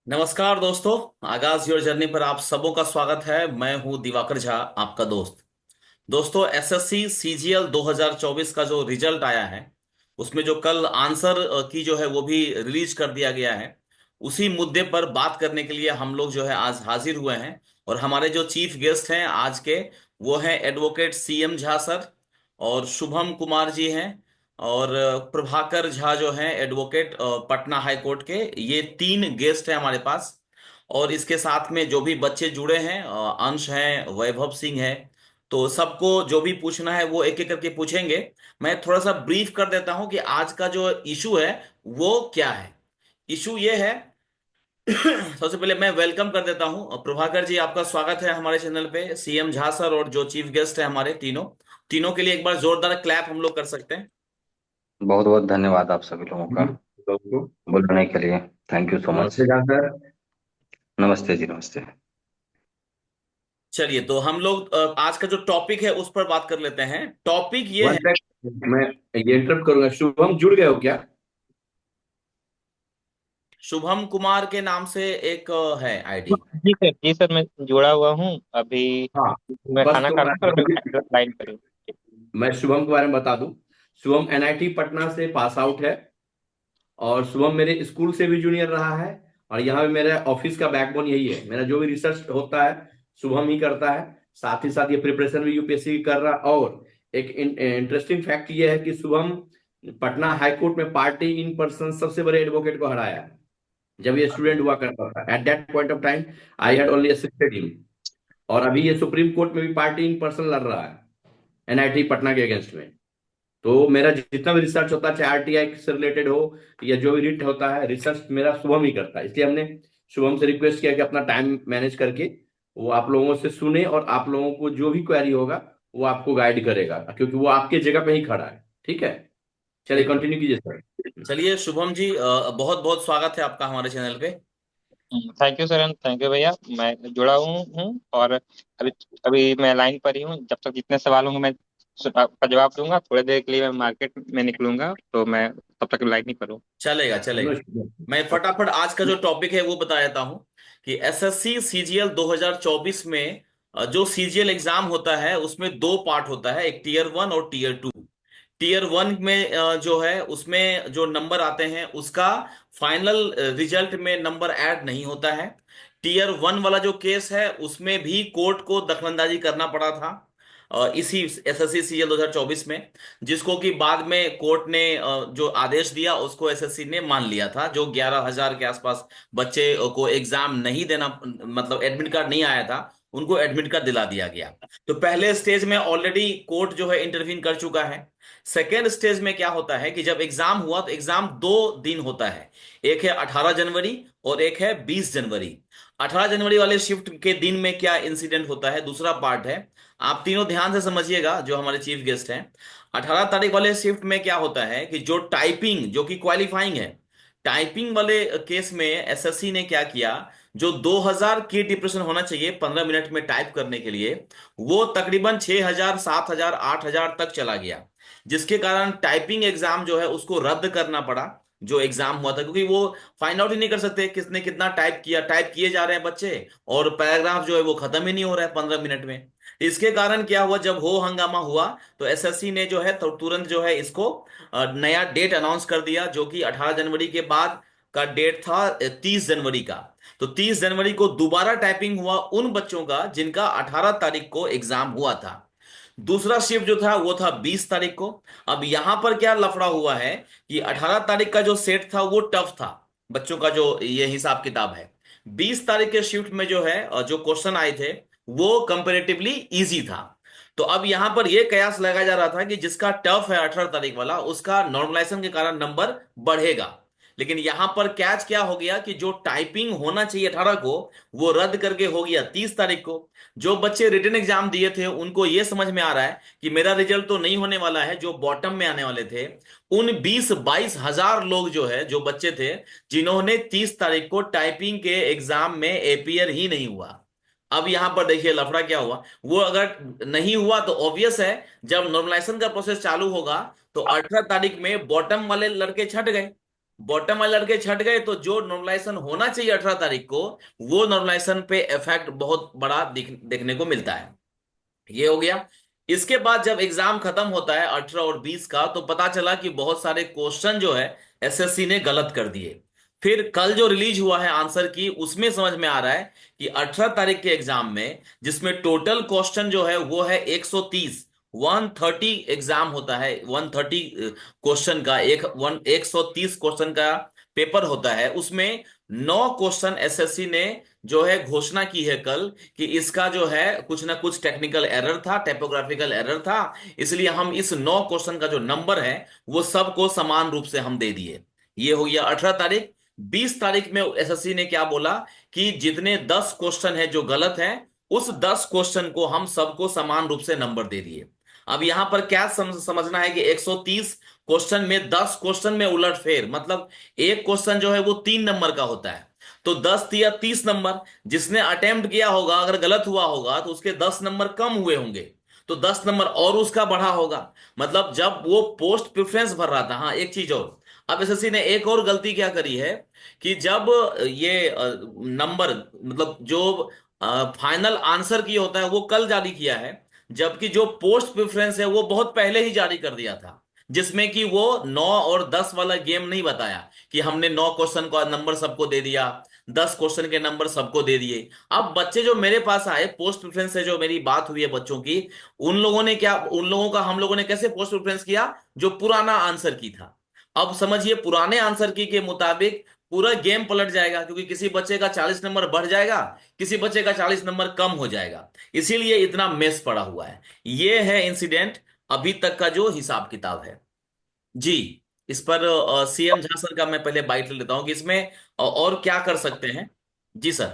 नमस्कार दोस्तों। आगाज योर जर्नी पर आप सबों का स्वागत है। मैं हूं दिवाकर झा, आपका दोस्त। दोस्तों, एसएससी सीजीएल 2024 का जो रिजल्ट आया है, उसमें जो कल आंसर की जो है वो भी रिलीज कर दिया गया है। उसी मुद्दे पर बात करने के लिए हम लोग जो है आज हाजिर हुए हैं। और हमारे जो चीफ गेस्ट हैं आज के, वो हैं एडवोकेट सीएम झा सर, और शुभम कुमार जी हैं, और प्रभाकर झा जो हैं एडवोकेट पटना हाई कोर्ट के। ये तीन गेस्ट हैं हमारे पास। और इसके साथ में जो भी बच्चे जुड़े हैं, अंश हैं, वैभव सिंह है। तो सबको जो भी पूछना है वो एक एक करके पूछेंगे। मैं थोड़ा सा ब्रीफ कर देता हूं कि आज का जो इशू है वो क्या है। इशू ये है। सबसे पहले मैं वेलकम कर देता हूं प्रभाकर जी, आपका स्वागत है हमारे चैनल पे। सीएम झा सर और जो चीफ गेस्ट है हमारे तीनों तीनों के लिए एक बार जोरदार क्लैप हम लोग कर सकते हैं। बहुत बहुत धन्यवाद आप सभी लोगों का दोस्तों। बुलाने के लिए। Thank you so much. नमस्ते डॉक्टर। नमस्ते जी, नमस्ते। चलिए, तो हम लोग आज का जो टॉपिक है उस पर बात कर लेते हैं। टॉपिक ये वन है। सेकंड, मैं ये इंटरप्ट करूंगा। शुभम जुड़ गए हो क्या? शुभम कुमार के नाम से एक है आईडी। जी सर, मैं जुड़ा हुआ हूँ अभी। हाँ, मैं बस खाना तो खा रहा हूँ सर, लाइन पर हूँ। मैं शुभम के बारे में बता दूं। शुभम एनआईटी पटना से पास आउट है। और शुभम मेरे स्कूल से भी जूनियर रहा है। और यहाँ पे मेरे ऑफिस का बैकबोन यही है। मेरा जो भी रिसर्च होता है शुभम ही करता है। साथ ही साथ ये प्रिपरेशन भी यूपीएससी की कर रहा। और एक इंटरेस्टिंग फैक्ट ये है कि शुभम पटना हाई कोर्ट में पार्टी इन पर्सन सबसे बड़े एडवोकेट को हराया है जब ये स्टूडेंट हुआ करता था। At that point of time I had only assisted him. और अभी ये सुप्रीम कोर्ट में भी पार्टी इन पर्सन लड़ रहा है एनआईटी पटना के अगेंस्ट में। तो मेरा जितना भी रिसर्च होता है, चाहे आरटीआई से रिलेटेड हो या जो भी रिट होता है, रिसर्च मेरा शुभम ही करता है। इसलिए हमने शुभम से रिक्वेस्ट किया कि अपना टाइम मैनेज करके वो आप लोगों से सुने और आप लोगों को जो भी क्वेरी होगा वो आपको गाइड करेगा, क्योंकि वो आपके जगह पे ही खड़ा है। ठीक है, चलिए बिल्कुल। कंटिन्यू कीजिए सर। चलिए शुभम जी, बहुत बहुत स्वागत है आपका हमारे चैनल पे। Thank you sir, thank you भैया। मैं जुड़ा हूँ और अभी अभी मैं लाइन पर ही हूँ। जब तक जितने सवाल होंगे मैं आपका जवाब दूंगा। थोड़ी देर के लिए मैं मार्केट में निकलूंगा, तो मैं तब तक लाइन ही पर हूँ। चलेगा नो, चलेगा। मैं फटाफट आज का जो टॉपिक है वो बता देता हूं कि एसएससी सीजीएल 2024 में जो सीजीएल एग्जाम होता है उसमें दो पार्ट होता है, एक टीयर वन और टीयर टू। टीयर वन में जो है उसमें जो नंबर आते हैं उसका फाइनल रिजल्ट में नंबर ऐड नहीं होता है। टीयर वन वाला जो केस है उसमें भी कोर्ट को दखलंदाजी करना पड़ा था इसी एसएससी सीजीएल 2024 में, जिसको कि बाद में कोर्ट ने जो आदेश दिया उसको एसएससी ने मान लिया था। जो 11,000 के आसपास बच्चे को एग्जाम नहीं देना, मतलब एडमिट कार्ड नहीं आया था, उनको एडमिट कार्ड दिला दिया गया। तो पहले स्टेज में ऑलरेडी कोर्ट जो है इंटरवीन कर चुका है। सेकेंड स्टेज में क्या होता है कि जब एग्जाम हुआ तो एग्जाम 2 दिन होता है। एक है 18 जनवरी और एक है 20 जनवरी। 18 जनवरी वाले शिफ्ट के दिन में क्या इंसिडेंट होता है, दूसरा पार्ट है। आप तीनों ध्यान से समझिएगा जो हमारे चीफ गेस्ट हैं। 18 तारीख वाले शिफ्ट में क्या होता है कि जो टाइपिंग, जो कि क्वालिफाइंग है, टाइपिंग वाले केस में एसएससी ने क्या किया, जो 2000 की डिप्रेशन होना चाहिए 15 मिनट में टाइप करने के लिए, वो तकरीबन 6000, 7000, 8000 तक चला गया। जिसके कारण टाइपिंग एग्जाम जो है उसको रद्द करना पड़ा, जो एग्जाम हुआ था। क्योंकि वो फाइंड आउट ही नहीं कर सकते किसने कितना टाइप किया। टाइप किए जा रहे हैं बच्चे, और पैराग्राफ जो है वो खत्म ही नहीं हो रहा है 15 मिनट में। इसके कारण क्या हुआ, जब हो हंगामा हुआ तो एसएससी ने जो है तो तुरंत जो है इसको नया डेट अनाउंस कर दिया, जो कि 18 जनवरी के बाद का डेट था 30 जनवरी का। तो 30 जनवरी को दोबारा टाइपिंग हुआ उन बच्चों का जिनका 18 तारीख को एग्जाम हुआ था। दूसरा शिफ्ट जो था वो था 20 तारीख को। अब यहां पर क्या लफड़ा हुआ है कि 18 तारीख का जो सेट था वो टफ था, बच्चों का जो ये हिसाब किताब है। 20 तारीख के शिफ्ट में जो है जो क्वेश्चन आए थे वो कंपेरेटिवली इजी था। तो अब यहां पर यह कयास लगाया जा रहा था कि जिसका टफ है 18 तारीख वाला, उसका नॉर्मलाइजेशन के कारण नंबर बढ़ेगा। लेकिन यहां पर कैच क्या हो गया कि जो टाइपिंग होना चाहिए 18 को, वो रद्द करके हो गया 30 तारीख को। जो बच्चे रिटन एग्जाम दिए थे उनको यह समझ में आ रहा है कि मेरा रिजल्ट तो नहीं होने वाला है, जो बॉटम में आने वाले थे उन 20-22 हजार लोग जो है, जो बच्चे थे जिन्होंने 30 तारीख को टाइपिंग के एग्जाम में अपियर ही नहीं हुआ। अब यहां पर देखिए लफड़ा क्या हुआ। वो अगर नहीं हुआ तो ऑब्वियस है, जब नॉर्मलाइजेशन का प्रोसेस चालू होगा तो 18 तारीख में बॉटम वाले लड़के छट गए। बॉटम वाले लड़के छट गए तो जो नॉर्मलाइजेशन होना चाहिए 18 तारीख को, वो नॉर्मलाइजेशन पे इफेक्ट बहुत बड़ा देखने को मिलता है। ये हो गया। इसके बाद जब एग्जाम खत्म होता है 18 और 20 का, तो पता चला कि बहुत सारे क्वेश्चन जो है एसएससी ने गलत कर दिए। फिर कल जो रिलीज हुआ है आंसर की, उसमें समझ में आ रहा है कि 18 तारीख के एग्जाम में, जिसमें टोटल क्वेश्चन जो है वो है 130, 130 एग्जाम होता है, 130 क्वेश्चन का, 130 क्वेश्चन का पेपर होता है। उसमें 9 क्वेश्चन एसएससी ने जो है घोषणा की है कल कि इसका जो है कुछ ना कुछ टेक्निकल एरर था, टाइपोग्राफिकल एरर था, इसलिए हम इस 9 क्वेश्चन का जो नंबर है वो सबको समान रूप से हम दे दिए। ये हो गया 18 तारीख। 20 तारीख में एसएससी ने क्या बोला कि जितने 10 क्वेश्चन है जो गलत है, उस 10 क्वेश्चन को हम सबको समान रूप से नंबर दे दिए। अब यहां पर क्या समझना है कि 130 क्वेश्चन में 10 क्वेश्चन में उलटफेर, मतलब एक क्वेश्चन जो है वो 3 नंबर का होता है, तो 10 या 30 नंबर। जिसने अटेम्प्ट किया होगा अगर गलत हुआ होगा तो उसके 10 नंबर कम हुए होंगे, तो 10 नंबर और उसका बढ़ा होगा। मतलब जब वो पोस्ट प्रेफरेंस भर रहा था। हाँ, एक चीज और, अब एसएससी ने एक और गलती क्या करी है कि जब ये नंबर, मतलब जो फाइनल आंसर की होता है वो कल जारी किया है, जबकि जो पोस्ट प्रेफरेंस है वो बहुत पहले ही जारी कर दिया था, जिसमें कि वो 9 और 10 वाला गेम नहीं बताया कि हमने 9 क्वेश्चन का नंबर सबको दे दिया, 10 क्वेश्चन के नंबर सबको दे दिए। अब बच्चे जो मेरे पास आए पोस्ट प्रेफरेंस से, जो मेरी बात हुई है बच्चों की, उन लोगों का हम लोगों ने कैसे पोस्ट प्रेफरेंस किया, जो पुराना आंसर की था। अब समझिए, पुराने आंसर की के मुताबिक पूरा गेम पलट जाएगा, क्योंकि किसी बच्चे का 40 नंबर बढ़ जाएगा, किसी बच्चे का 40 नंबर कम हो जाएगा, इसीलिए इतना मेस पड़ा हुआ है। ये है इंसिडेंट अभी तक का जो हिसाब किताब है। जी। इस पर सीएम झा सर का मैं पहले बाइट ले लेता हूं कि इसमें और क्या कर सकते हैं। जी सर।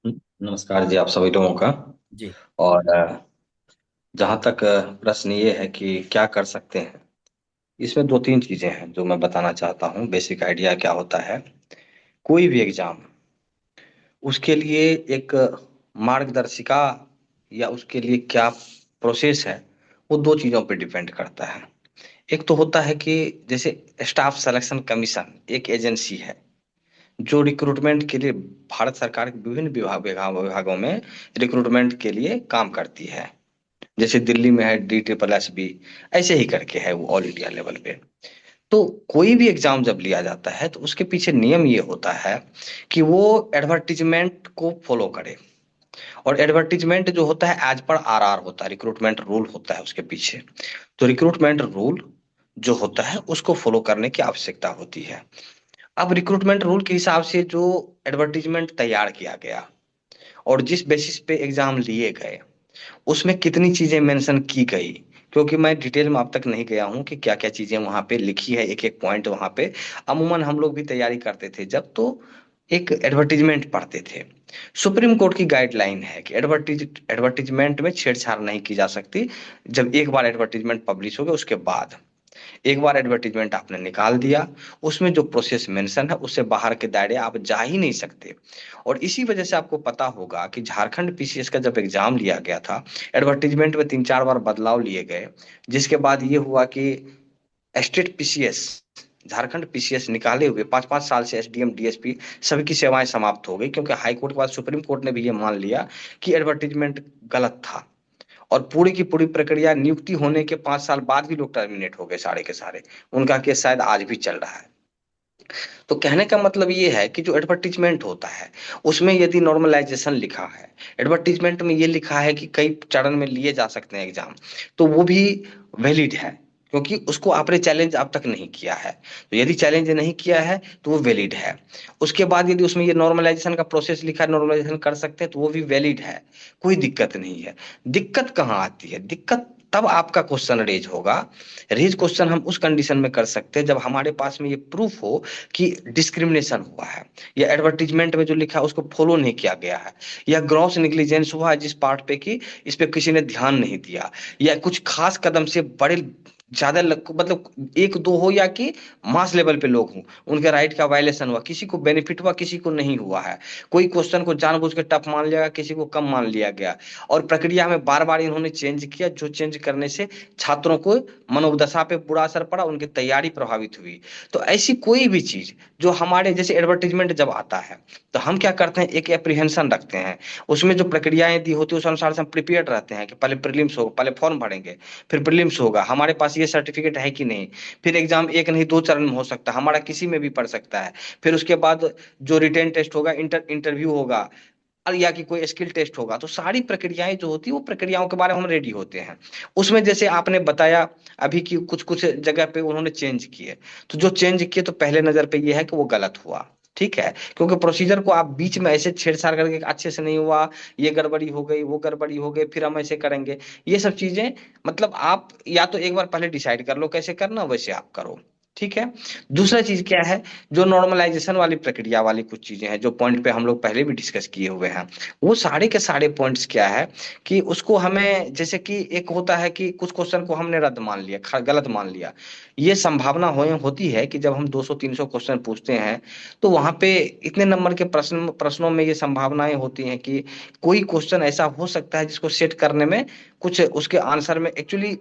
नमस्कार जी आप सभी लोगों का। जी। और जहाँ तक प्रश्न ये है कि क्या कर सकते हैं, इसमें दो तीन चीजें हैं जो मैं बताना चाहता हूँ। बेसिक आइडिया क्या होता है, कोई भी एग्जाम, उसके लिए एक मार्गदर्शिका या उसके लिए क्या प्रोसेस है, वो दो चीजों पे डिपेंड करता है। एक तो होता है कि जैसे स्टाफ सिलेक्शन कमीशन एक एजेंसी है जो रिक्रूटमेंट के लिए भारत सरकार के विभिन्न विभागों में रिक्रूटमेंट के लिए काम करती है। जैसे दिल्ली में है DSSB, ऐसे ही करके है वो ऑल इंडिया लेवल पे। तो कोई भी एग्जाम जब लिया जाता है तो उसके पीछे नियम ये होता है कि वो एडवर्टीजमेंट को फॉलो करे। और एडवर्टीजमेंट जो होता है एज पर RR होता है, रिक्रूटमेंट रूल होता है उसके पीछे। तो रिक्रूटमेंट रूल जो होता है उसको फॉलो करने की आवश्यकता होती है। अब रिक्रूटमेंट रूल के हिसाब से जो एडवर्टीजमेंट तैयार किया गया और जिस बेसिस पे एग्जाम लिए गए, उसमें कितनी चीजें मेंशन की गई, क्योंकि मैं डिटेल में अब तक नहीं गया हूं कि क्या क्या चीजें वहां पे लिखी है, एक एक पॉइंट वहां पे। अमूमन हम लोग भी तैयारी करते थे जब, तो एक एडवर्टीजमेंट पढ़ते थे। सुप्रीम कोर्ट की गाइडलाइन है कि एडवर्टीजमेंट में छेड़छाड़ नहीं की जा सकती। जब एक बार एडवर्टीजमेंट पब्लिश हो गया उसके बाद, एक बार एडवर्टीजमेंट आपने निकाल दिया, उसमें जो प्रोसेस मेंशन है उससे बाहर के दायरे आप जा ही नहीं सकते। और इसी वजह से आपको पता होगा कि झारखंड PCS का जब एग्जाम लिया गया था, एडवर्टीजमेंट में 3-4 बार बदलाव लिए गए, जिसके बाद ये हुआ कि स्टेट PCS, झारखंड PCS निकाले हुए 5-5 साल से SDM DSP सभी की सेवाएं समाप्त हो गई, क्योंकि हाई कोर्ट के बाद सुप्रीम कोर्ट ने भी ये मान लिया कि एडवर्टीजमेंट गलत था। और पूरी की पूरी प्रक्रिया, नियुक्ति होने के 5 साल बाद भी लोग टर्मिनेट हो गए सारे के सारे। उनका केस शायद आज भी चल रहा है। तो कहने का मतलब ये है कि जो एडवर्टीजमेंट होता है उसमें यदि नॉर्मलाइजेशन लिखा है, एडवर्टीजमेंट में ये लिखा है कि कई चरण में लिए जा सकते हैं एग्जाम, तो वो भी वैलिड है, क्योंकि उसको आपने चैलेंज अब तक नहीं किया है। तो यदि चैलेंज नहीं किया है तो वो वैलिड है। उसके बाद यदि उसमें ये नॉर्मलाइजेशन का प्रोसेस लिखा है, नॉर्मलाइजेशन कर सकते हैं, तो वो भी वैलिड है, कोई दिक्कत नहीं है। दिक्कत कहाँ आती है, दिक्कत तब आपका क्वेश्चन रेज होगा। रेज क्वेश्चन हम उस कंडीशन में कर सकते हैं जब हमारे पास में ये प्रूफ हो कि डिस्क्रिमिनेशन हुआ है, या एडवर्टीजमेंट में जो लिखा है उसको फॉलो नहीं किया गया है, या ग्रॉस नेग्लिजेंस हुआ है जिस पार्ट पे कि इस पे किसी ने ध्यान नहीं दिया, या कुछ खास कदम से बड़े ज्यादा मतलब एक दो हो या कि मास लेवल पे लोग हों, उनके राइट का वायलेशन हुआ, किसी को बेनिफिट हुआ किसी को नहीं हुआ है। कोई क्वेश्चन को जानबूझ के टफ मान लिया गया, किसी को कम मान लिया गया। और प्रक्रिया में बार बार इन्होंने चेंज किया, जो चेंज करने से छात्रों को मनोदशा पे बुरा असर पड़ा, उनकी तैयारी प्रभावित हुई। तो ऐसी कोई भी चीज जो हमारे जैसे एडवर्टीजमेंट जब आता है, तो हम क्या करते हैं, एक एप्रीहेंशन रखते हैं। उसमें जो प्रक्रियाएं दी होती है उस अनुसार से हम प्रिपेयर रहते हैं कि पहले प्रीलिम्स होगा, पहले फॉर्म भरेंगे, फिर प्रीलिम्स होगा, हमारे पास ये सर्टिफिकेट है कि नहीं। फिर एग्जाम एक नहीं दो चरण में हो सकता है, हमारा किसी में भी पड़ सकता है। फिर उसके बाद जो रिटेन टेस्ट होगा, इंटरव्यू होगा, और या कि कोई स्किल टेस्ट होगा। तो सारी प्रक्रियाएं जो होती है वो प्रक्रियाओं के बारे में हम रेडी होते हैं। उसमें जैसे आपने बताया अभी कि कुछ कुछ जगह पे उन्होंने चेंज किए, तो जो चेंज किए तो पहले नजर पे ये है कि वो गलत हुआ। ठीक है, क्योंकि प्रोसीजर को आप बीच में ऐसे छेड़छाड़ करके अच्छे से नहीं हुआ, ये गड़बड़ी हो गई वो गड़बड़ी हो गई फिर हम ऐसे करेंगे, ये सब चीजें मतलब आप या तो एक बार पहले डिसाइड कर लो कैसे करना, वैसे आप करो। ठीक है। दूसरा चीज क्या है, जो नॉर्मलाइजेशन वाली प्रक्रिया वाली कुछ चीजें हैं, जो पॉइंट पे हम लोग पहले भी डिस्कस किए हुए हैं, वो सारे के सारे पॉइंट्स क्या है कि उसको हमें जैसे कि एक होता है कि कुछ क्वेश्चन को हमने रद्द मान लिया, गलत मान लिया। ये संभावना होती है कि जब हम 200-300 क्वेश्चन पूछते हैं, तो वहां पे इतने नंबर के प्रश्नों में ये संभावनाएं होती हैं कि कोई क्वेश्चन ऐसा हो सकता है जिसको सेट करने में कुछ उसके आंसर में एक्चुअली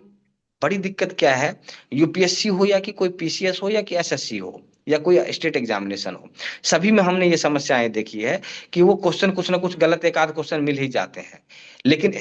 बड़ी दिक्कत क्या है। यूपीएससी हो या कि कोई पीसीएस हो या कि एसएससी हो या कोई स्टेट एग्जामिनेशन हो, सभी में हमने ये समस्याएं देखी है कि वो क्वेश्चन कुछ ना कुछ गलत, एक आध क्वेश्चन मिल ही जाते हैं। लेकिन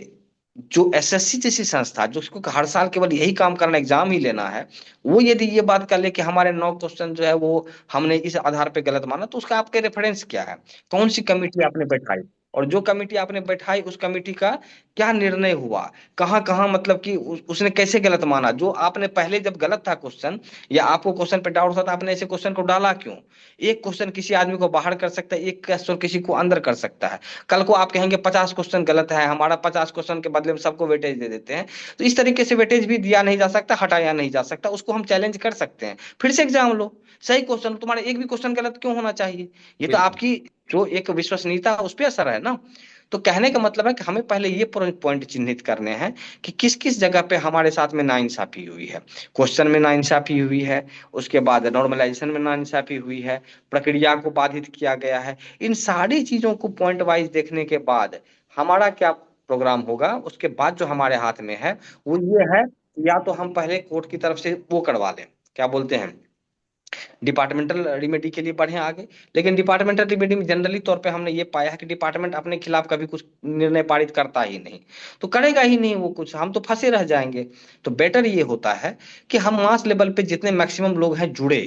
जो एसएससी जैसी संस्था जिसको हर साल केवल यही काम करना, एग्जाम ही लेना है, वो यदि ये बात कर ले कि हमारे 9 क्वेश्चन जो है वो हमने इस आधार पे गलत माना, तो उसका आपके रेफरेंस क्या है, कौन सी कमेटी आपने बैठाई, और जो कमेटी आपने बैठाई उस कमेटी का क्या निर्णय हुआ, कहाँ कहाँ मतलब कि उसने कैसे गलत माना। जो आपने पहले जब गलत था क्वेश्चन, या आपको क्वेश्चन पे डाउट था, तो आपने ऐसे क्वेश्चन को डाला क्यों। एक क्वेश्चन किसी आदमी को बाहर कर सकता है, एक क्वेश्चन किसी को अंदर कर सकता है। कल को आप कहेंगे 50 क्वेश्चन गलत है, हमारा 50 क्वेश्चन के बदले में सबको वेटेज दे देते हैं, तो इस तरीके से वेटेज भी दिया नहीं जा सकता, हटाया नहीं जा सकता, उसको हम चैलेंज कर सकते हैं, फिर से एग्जाम लो। सही क्वेश्चन, तुम्हारा एक भी क्वेश्चन गलत क्यों होना चाहिए। ये तो बिल्कुल। आपकी जो एक विश्वसनीयता है उस पर असर है ना। तो कहने का मतलब है कि हमें पहले ये पॉइंट चिन्हित करने हैं कि किस किस जगह पे हमारे साथ में नाइंसाफी हुई है। क्वेश्चन में नाइंसाफी हुई है, उसके बाद नॉर्मलाइजेशन में नाइंसाफी हुई है, प्रक्रिया को बाधित किया गया है। इन सारी चीजों को पॉइंट वाइज देखने के बाद हमारा क्या प्रोग्राम होगा, उसके बाद जो हमारे हाथ में है वो ये है, या तो हम पहले कोर्ट की तरफ से वो करवा लें, क्या बोलते हैं, डिपार्टमेंटल रिमेडी के लिए बढ़े आगे। लेकिन डिपार्टमेंटल रिमेडी में जनरली तौर पे हमने ये पाया है कि डिपार्टमेंट अपने खिलाफ कभी कुछ निर्णय पारित करता ही नहीं, तो करेगा ही नहीं वो कुछ, हम तो फंसे रह जाएंगे। तो बेटर ये होता है कि हम मास लेवल पे जितने मैक्सिमम लोग हैं जुड़े,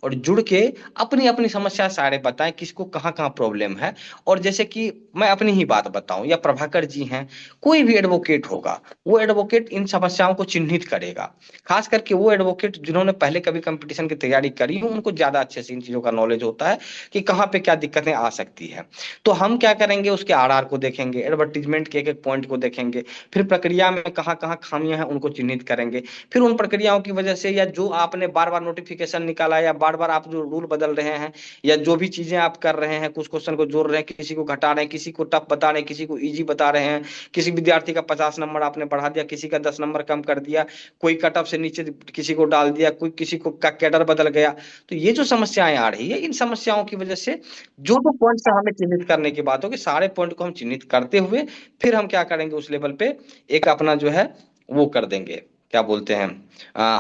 और जुड़ के अपनी अपनी समस्या सारे बताएं, किसको कहाँ कहाँ प्रॉब्लम है। और जैसे कि मैं अपनी ही बात बताऊं या प्रभाकर जी हैं, कोई भी एडवोकेट होगा, वो एडवोकेट इन समस्याओं को चिन्हित करेगा। खास करके वो एडवोकेट जिन्होंने पहले कभी कंपटीशन की तैयारी करी हो, उनको ज्यादा अच्छे से इन चीजों का नॉलेज होता है कि कहाँ पे क्या दिक्कतें आ सकती है। तो हम क्या करेंगे, उसके आरआर को देखेंगे, एडवर्टीजमेंट के एक एक पॉइंट को देखेंगे, फिर प्रक्रिया में कहाँ कहाँ खामियां हैं उनको चिन्हित करेंगे। फिर उन प्रक्रियाओं की वजह से, या जो आपने बार बार नोटिफिकेशन निकाला, या बार बार आप जो रूल बदल रहे हैं, या जो भी चीजें आप कर रहे हैं, कुछ क्वेश्चन को जोड़ रहे हैं, किसी को घटा रहे हैं, किसी को टफ बता रहे हैं, किसी को इजी बता रहे हैं, किसी विद्यार्थी का 50 नंबर आपने बढ़ा दिया, किसी का 10 नंबर कम कर दिया, कोई कट ऑफ से नीचे किसी को डाल दिया, कोई किसी को का कैडर बदल गया। तो ये जो समस्याएं आ रही है, इन समस्याओं की वजह से जो जो पॉइंट्स हमें चिन्हित करने की बात होगी, सारे पॉइंट को हम चिन्हित करते हुए फिर हम क्या करेंगे, उस लेवल पे एक अपना जो है वो कर देंगे, क्या बोलते हैं,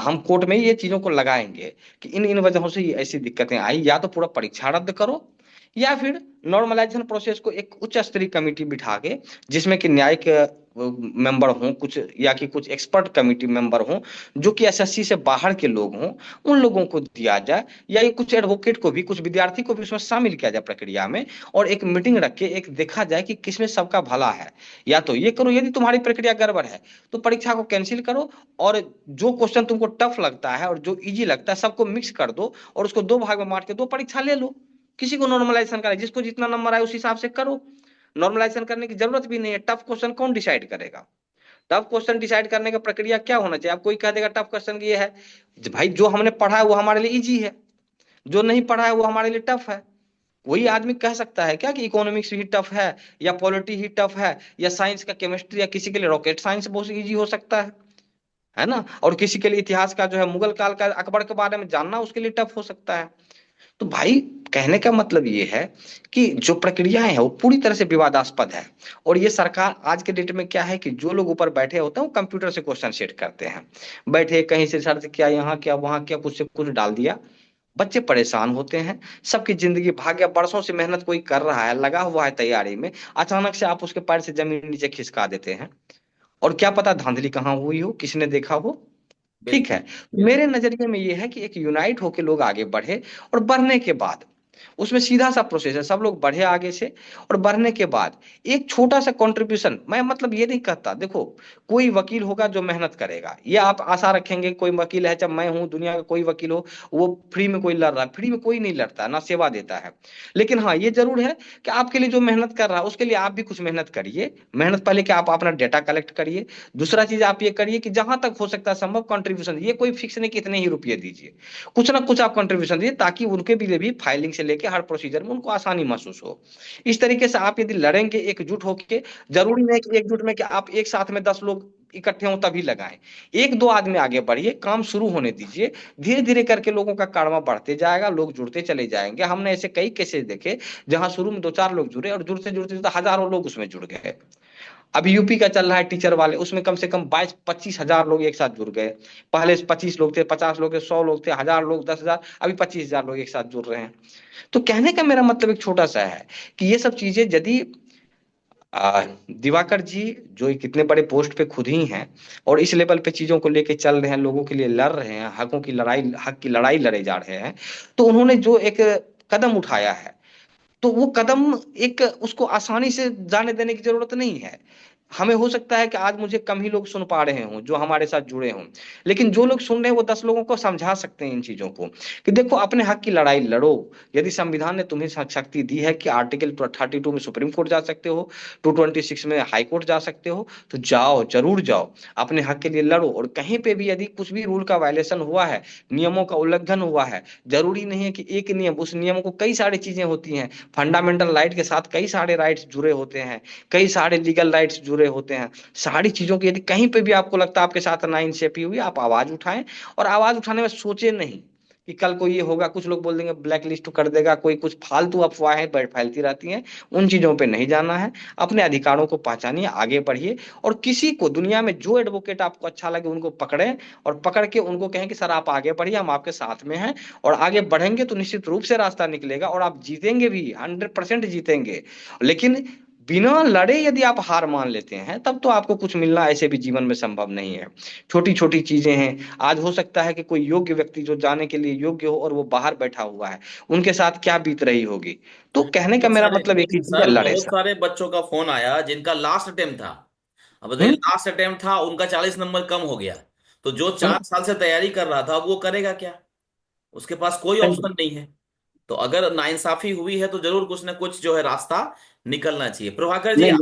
हम कोर्ट में ये चीजों को लगाएंगे कि इन इन वजहों से ये ऐसी दिक्कतें आई, या तो पूरा परीक्षा रद्द करो, या फिर नॉर्मलाइजेशन प्रोसेस को एक उच्च स्तरीय कमेटी बिठा के, जिसमें कि न्यायिक मेंबर हों कुछ, या कि कुछ एक्सपर्ट कमेटी मेंबर हों जो कि एसएससी से बाहर के लोग हों, उन लोगों को दिया जाए, या ये कुछ एडवोकेट को भी, कुछ विद्यार्थी को भी उसमें शामिल किया जाए प्रक्रिया में, और एक मीटिंग रख के एक देखा जाए कि किसमें सबका भला है। या तो ये करो, यदि तुम्हारी प्रक्रिया गड़बड़ है तो परीक्षा को कैंसिल करो, और जो क्वेश्चन तुमको टफ लगता है और जो इजी लगता है सबको मिक्स कर दो, और उसको दो भाग में बांट के दो परीक्षा ले लो। किसी को नॉर्मलाइजेशन करा, जिसको जितना नंबर आए उस हिसाब से करो। नॉर्मलाइजेशन करने की जरूरत भी नहीं है। टफ क्वेश्चन कौन डिसाइड करेगा। टफ क्वेश्चन डिसाइड करने का प्रक्रिया क्या होना चाहिए, आप कोई कह देगा टफ क्वेश्चन ये है, भाई जो हमने पढ़ा है वो हमारे लिए इजी है, जो नहीं पढ़ा है वो हमारे लिए टफ है। वही आदमी कह सकता है क्या कि इकोनॉमिक्स ही टफ है, या पॉलिटी ही टफ है, या साइंस का केमिस्ट्री, या किसी के लिए रॉकेट साइंस बहुत इजी हो सकता है। है ना। और किसी के लिए इतिहास का जो है मुगल काल का अकबर के बारे में जानना उसके लिए टफ हो सकता है। तो भाई कहने का मतलब ये है कि जो प्रक्रियाएं हैं वो पूरी तरह से विवादास्पद है। और ये सरकार आज के डेट में क्या है कि जो लोग ऊपर बैठे होते हैं वो कंप्यूटर से क्वेश्चन सेट करते हैं। बैठे कहीं से सर्च किया, यहाँ किया, वहां किया, कुछ से कुछ डाल दिया। बच्चे परेशान होते हैं। सबकी जिंदगी भाग्य बरसों से मेहनत कोई कर रहा है, लगा हुआ है तैयारी में, अचानक से आप उसके पैर से जमीन नीचे खिसका देते हैं। और क्या पता धांधली कहाँ हुई हो, किसने देखा हो। ठीक बिल्कुल। है। मेरे नजरिए में ये है कि एक यूनाइट होकर लोग आगे बढ़े, और बढ़ने के बाद उसमें सीधा सा प्रोसेस है, सब लोग बढ़े आगे से। और बढ़ने के बाद एक छोटा सा कंट्रीब्यूशन, मैं मतलब ये नहीं कहता, देखो कोई वकील होगा जो मेहनत करेगा, ये आप आशा रखेंगे कोई वकील है, जब मैं हूं दुनिया का कोई वकील हो वो फ्री में कोई लड़ रहा है, फ्री में कोई नहीं लड़ता ना सेवा देता है। लेकिन हाँ ये जरूर है कि आपके लिए जो मेहनत कर रहा है उसके लिए आप भी कुछ मेहनत करिए। मेहनत पहले कि आप अपना डेटा कलेक्ट करिए। दूसरा चीज आप ये करिए कि जहां तक हो सकता है संभव कंट्रीब्यूशन, ये कोई फिक्स नहीं कि इतने ही रुपये दीजिए, कुछ ना कुछ आप कंट्रीब्यूशन दीजिए, ताकि उनके लिए भी फाइलिंग से लेके हर प्रोसीजर में उनको आसानी महसूस हो। इस तरीके से आप यदि लड़ेंगे एकजुट होके, जरूरी नहीं कि एकजुट में कि आप एक साथ में 10 लोग इकट्ठे हों तभी लगाएं। एक दो आदमी आगे बढ़िए, काम शुरू होने दीजिए। धीरे धीरे करके लोगों का कारवां बढ़ते जाएगा, लोग जुड़ते चले जाएंगे। हमने ऐसे कई केसेस देखे जहां शुरू में दो चार लोग जुड़े और जुड़ते जुड़ते तो हजारों लोग उसमें जुड़ गए। अभी यूपी का चल रहा है टीचर वाले, उसमें कम से कम 22-25 हजार लोग एक साथ जुड़ गए। पहले 25 लोग थे, 50 लोग थे, 100 लोग थे, 1000 लोग, 10 हजार, अभी 25 हजार लोग एक साथ जुड़ रहे हैं। तो कहने का मेरा मतलब एक छोटा सा है कि ये सब चीजें यदि दिवाकर जी जो कितने बड़े पोस्ट पे खुद ही हैं और इस लेवल पे चीजों को लेके चल रहे हैं, लोगों के लिए लड़ रहे हैं, हकों की लड़ाई, हक की लड़ाई लड़े जा रहे हैं, तो उन्होंने जो एक कदम उठाया है, तो वो कदम एक उसको आसानी से जाने देने की जरूरत नहीं है। हमें हो सकता है कि आज मुझे कम ही लोग सुन पा रहे हों जो हमारे साथ जुड़े हों, लेकिन जो लोग सुन रहे हैं वो 10 लोगों को समझा सकते हैं इन चीजों को, कि देखो अपने हक की लड़ाई लड़ो। यदि संविधान ने तुम्हें शक्ति दी है कि आर्टिकल 32 में सुप्रीम कोर्ट जा सकते हो, 226 में हाई कोर्ट जा सकते हो, तो जाओ, जरूर जाओ, अपने हक के लिए लड़ो। और कहीं पे भी यदि कुछ भी रूल का वायलेशन हुआ है, नियमों का उल्लंघन हुआ है, जरूरी नहीं है कि एक नियम, उस नियम को कई सारी चीजें होती हैं, फंडामेंटल राइट के साथ कई सारे राइट्स जुड़े होते हैं, कई सारे लीगल राइट्स जुड़े होते हैं। सारी चीजों की यदि कहीं पे भी आपको लगता है आपके साथ नाइंसाफी हुई, आप आवाज उठाएं। और आवाज उठाने में सोचे नहीं कि कल को ये होगा, कुछ लोग बोल देंगे ब्लैक लिस्ट कर देगा कोई, कुछ फालतू अफवाहें फैलती रहती हैं, उन चीजों पे नहीं जाना है। अपने अधिकारों को पहचानिए, आगे बढ़िए। और किसी को दुनिया में जो एडवोकेट आपको अच्छा लगे उनको पकड़ें, और पकड़ के उनको कहें कि सर आप आगे बढ़िए, हम आपके साथ में हैं। और आगे बढ़ेंगे तो निश्चित रूप से रास्ता निकलेगा, और आप जीतेंगे भी, 100% जीतेंगे। लेकिन बिना लड़े यदि आप हार मान लेते हैं, तब तो आपको कुछ मिलना ऐसे भी जीवन में संभव नहीं है। छोटी छोटी चीजें हैं। आज हो सकता है कि कोई योग्य व्यक्ति जो जाने के लिए योग्य हो और वो बाहर बैठा हुआ है, उनके साथ क्या बीत रही होगी। तो कहने का बहुत मेरा सारे मतलब एक ही चीज है, सर, लड़े बहुत सर। सारे बच्चों का फोन आया जिनका लास्ट अटेम्प्ट था। अब बताइए, हम्म। लास्ट अटेम्प्ट था, उनका 40 नंबर कम हो गया। तो जो हम्म। 4 साल से तैयारी कर रहा था, अब वो करेगा क्या? उसके पास कोई सही। ऑप्शन नहीं है। तो अगर नाइंसाफी हुई है तो जरूर कुछ ना कुछ जो है रास्ता निकलना चाहिए। प्रभाकर जी नहीं,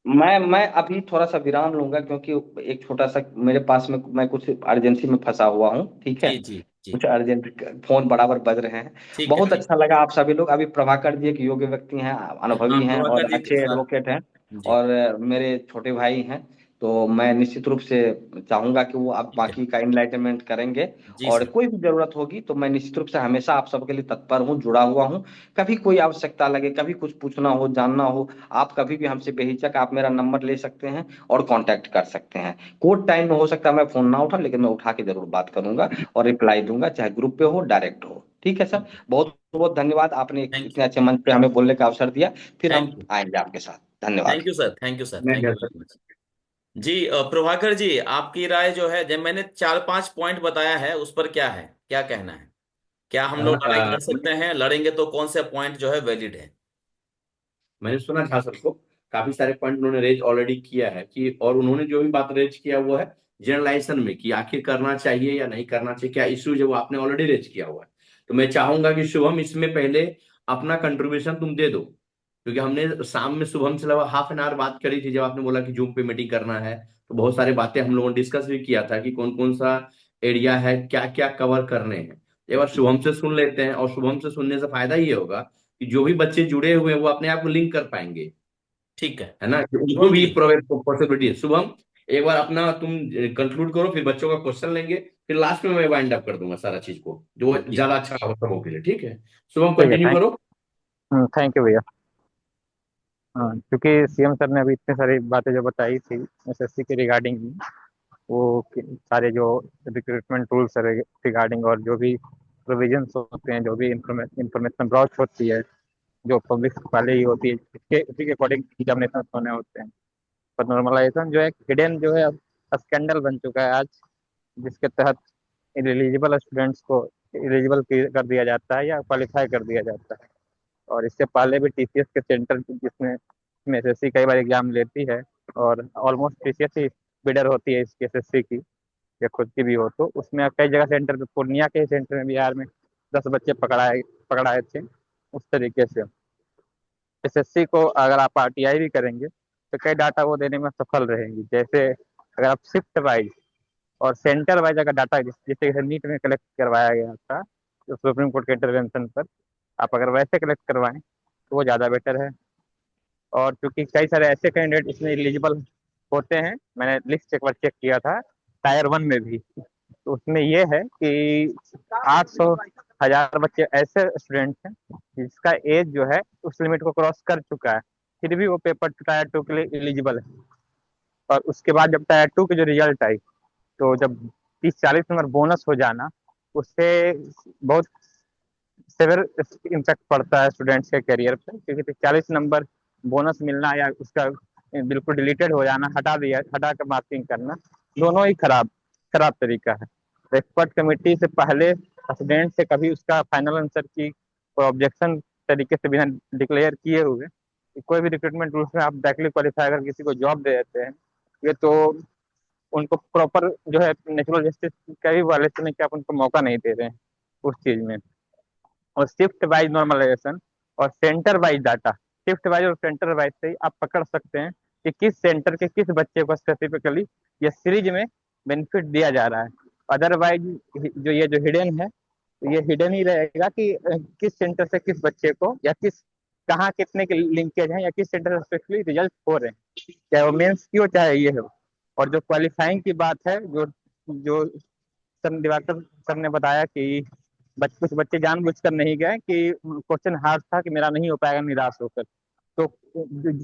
मैं आप। मैं अभी थोड़ा सा विराम लूंगा, क्योंकि एक छोटा सा मेरे पास में, मैं कुछ अर्जेंसी में फंसा हुआ हूँ, ठीक है। जी जी जी। कुछ अर्जेंट फोन बराबर बज रहे हैं। ठीक है बहुत भाई। अच्छा लगा आप सभी लोग। अभी प्रभाकर जी एक योग्य व्यक्ति हैं, हाँ अनुभवी हैं और प्रभाकर जी अच्छे सर। एडवोकेट हैं, जी। और मेरे छोटे भाई हैं। तो मैं निश्चित रूप से चाहूंगा कि वो अब ठीक है। बाकी का इनलाइटमेंट करेंगे। जी और सर। कोई भी जरूरत होगी तो मैं निश्चित रूप से हमेशा आप सबके लिए तत्पर हूँ, जुड़ा हुआ हूँ। कभी कोई आवश्यकता लगे, कभी कुछ पूछना हो, जानना हो, आप कभी भी हमसे बेहिचक आप मेरा नंबर ले सकते हैं और कांटेक्ट कर सकते हैं। कोर्ट टाइम में हो सकता है मैं फोन ना उठा, लेकिन मैं उठा के जरूर बात करूंगा और रिप्लाई दूंगा, चाहे ग्रुप पे हो, डायरेक्ट हो। ठीक है सर। बहुत बहुत धन्यवाद, आपने थैंक इतने यू। अच्छे मंच पे हमें बोलने का अवसर दिया। फिर थैंक हम यू। आएंगे आपके साथ। धन्यवाद। Thank you sir. Thank you sir. मैं थैंक क्या यू सर? Very much. जी प्रभाकर जी, आपकी राय जो है, जब मैंने 4-5 पॉइंट बताया है उस पर क्या है, क्या कहना है? क्या हम लोग लड़ाई लड़ सकते हैं? लड़ेंगे तो कौन से पॉइंट जो है वैलिड है? मैंने सुना झा सर को, काफी सारे पॉइंट उन्होंने रेज ऑलरेडी किया है कि, और उन्होंने जो भी बात रेज किया वो है जनरलाइजेशन में कि आखिर करना चाहिए या नहीं करना चाहिए, क्या इश्यू जो आपने ऑलरेडी रेज किया हुआ है। तो मैं चाहूंगा कि शुभम इसमें पहले अपना कंट्रीब्यूशन तुम दे दो, क्योंकि हमने शाम में शुभम से लगभग हाफ एन आवर बात करी थी, जब आपने बोला कि जूम पे मीटिंग करना है। तो बहुत सारी बातें हम लोगों ने डिस्कस भी किया था कि कौन कौन सा एरिया है, क्या क्या कवर करने हैं। एक बार शुभम से सुन लेते हैं, और शुभम से सुनने से फायदा ये होगा कि जो भी बच्चे जुड़े हुए हैं वो अपने आप को लिंक कर पाएंगे, ठीक है। है ना, कि उनको शुभम भी जी। पॉसिबिलिटी है। शुभम, एक बार अपना तुम कंक्लूड करो, फिर बच्चों का क्वेश्चन लेंगे, फिर लास्ट में मैं वाइंड अप कर दूंगा सारा चीज को, जो जी ज्यादा अच्छा हो सबों के लिए। ठीक है, शुभम ठीक है। कंटिन्यू करो। थैंक यू भैया। हाँ, क्योंकि सीएम सर ने अभी इतनी सारी बातें जो बताई थी एसएससी के रिगार्डिंग, वो सारे जो रिक्रूटमेंट रूल्स रिगार्डिंग, और जो भी प्रोविजंस होते हैं, जो भी इंफॉर्मेशन ब्रॉच होती है, जो पब्लिक वाले ही होती है, इसके उसी के अकॉर्डिंग एग्जामिनेशन होने होते हैं। पर नॉर्मलाइजेशन जो है हिडन जो है अब स्कैंडल बन चुका है आज, जिसके तहत एलिजिबल स्टूडेंट्स को एलिजिबल कर दिया जाता है या क्वालिफाई कर दिया जाता है। और इससे पहले भी टीसीएस के सेंटर जिसमें एसएससी कई बार एग्जाम लेती है, और ऑलमोस्ट टीसीएस ही बिडर होती है इसकी एसएससी की, या खुद की भी हो, तो उसमें कई जगह सेंटर पे, पूर्णिया के सेंटर में बिहार में 10 बच्चे पकड़ाए थे उस तरीके से। एसएससी को अगर आप आरटीआई भी करेंगे तो कई डाटा वो देने में सफल रहेंगी। जैसे अगर आप शिफ्ट वाइज और सेंटर वाइज अगर डाटा जैसे नीट में कलेक्ट करवाया गया था तो सुप्रीम कोर्ट के इंटरवेंशन पर, आप अगर वैसे कलेक्ट करवाएं तो वो ज़्यादा बेटर है। और क्योंकि कई सारे ऐसे कैंडिडेट इसमें एलिजिबल होते हैं, मैंने लिस्ट एक बार चेक किया था टायर 1 में भी, तो उसमें ये है कि 800 1000 बच्चे ऐसे स्टूडेंट्स हैं जिसका एज जो है उस लिमिट को क्रॉस कर चुका है, फिर भी वो पेपर टायर 2 के लिए एलिजिबल है। और उसके बाद जब टायर 2 की जो रिजल्ट आई, तो जब 30 40 नंबर बोनस हो जाना, उससे बहुत सेवर इम्पैक्ट पड़ता है स्टूडेंट्स के करियर पे, क्योंकि 40 नंबर बोनस मिलना या उसका बिल्कुल डिलीटेड हो जाना, हटा कर मार्किंग करना, दोनों ही खराब तरीका है। तो एक्सपर्ट कमेटी से पहले स्टूडेंट से कभी उसका फाइनल आंसर की और ऑब्जेक्शन तरीके से बिना डिक्लेयर किए हुए कि कोई भी रिक्रूटमेंट रूल्स में आप डायरेक्टली क्वालिफाई कर किसी को जॉब दे देते हैं, ये तो उनको प्रॉपर जो है नेचुरल जस्टिस का भी वायलेशन है कि आप उनको मौका नहीं दे रहे हैं उस चीज में। और शिफ्ट वाइज नॉर्मलाइजेशन और centre wise data, shift wise और सेंटर वाइज से ही आप पकड़ सकते हैं कि किस सेंटर के किस बच्चे को स्पेसिफिकली ये सीरीज में बेनिफिट दिया जा रहा है। अदरवाइज जो ये जो हिडन है, तो ये हिडन ही रहेगा कि किस सेंटर से किस बच्चे को या किस कहाँ कितने के लिंकेज हैं या किस सेंटर से स्पेशली रिजल्ट हो रहे हैं, चाहे वो मेंस की हो चाहे ये हो। और जो क्वालिफाइंग की बात है, जो जो सर दिवाकर सर ने बताया कि कुछ बच्चे जानबूझकर नहीं गए कि क्वेश्चन हार्ड था कि मेरा नहीं हो पाएगा, निराश होकर। तो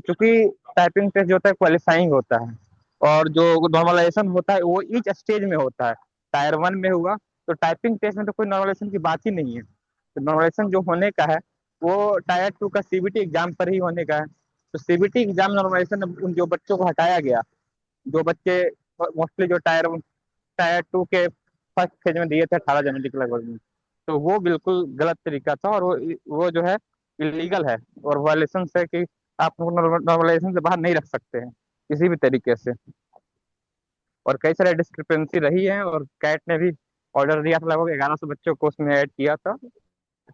चूंकि टाइपिंग टेस्ट जो होता है क्वालिफाइंग होता है, और जो नॉर्मलाइजेशन होता है वो ईच स्टेज में होता है। टायर 1 में हुआ तो टाइपिंग टेस्ट में तो कोई नॉर्मलाइजेशन की बात ही नहीं है। तो नॉर्मलाइजेशन जो होने का है वो टायर 2 का सीबीटी एग्जाम पर ही होने का है। तो सीबीटी एग्जाम नॉर्मलाइजेशन उन जो बच्चों को हटाया गया, जो बच्चे मोस्टली जो टायर 2 के फर्स्ट फेज में दिए थे 18 जनवरी के लगभग में, तो वो बिल्कुल गलत तरीका था, और वो जो है इलीगल है और वायलेशन है कि आप नॉर्मलाइजेशन से बाहर नहीं रख सकते हैं किसी भी तरीके से। और कई सारे डिस्क्रिपेंसी रही है, और कैट ने भी ऑर्डर दिया था, लगभग 1100 बच्चों को उसमें ऐड किया था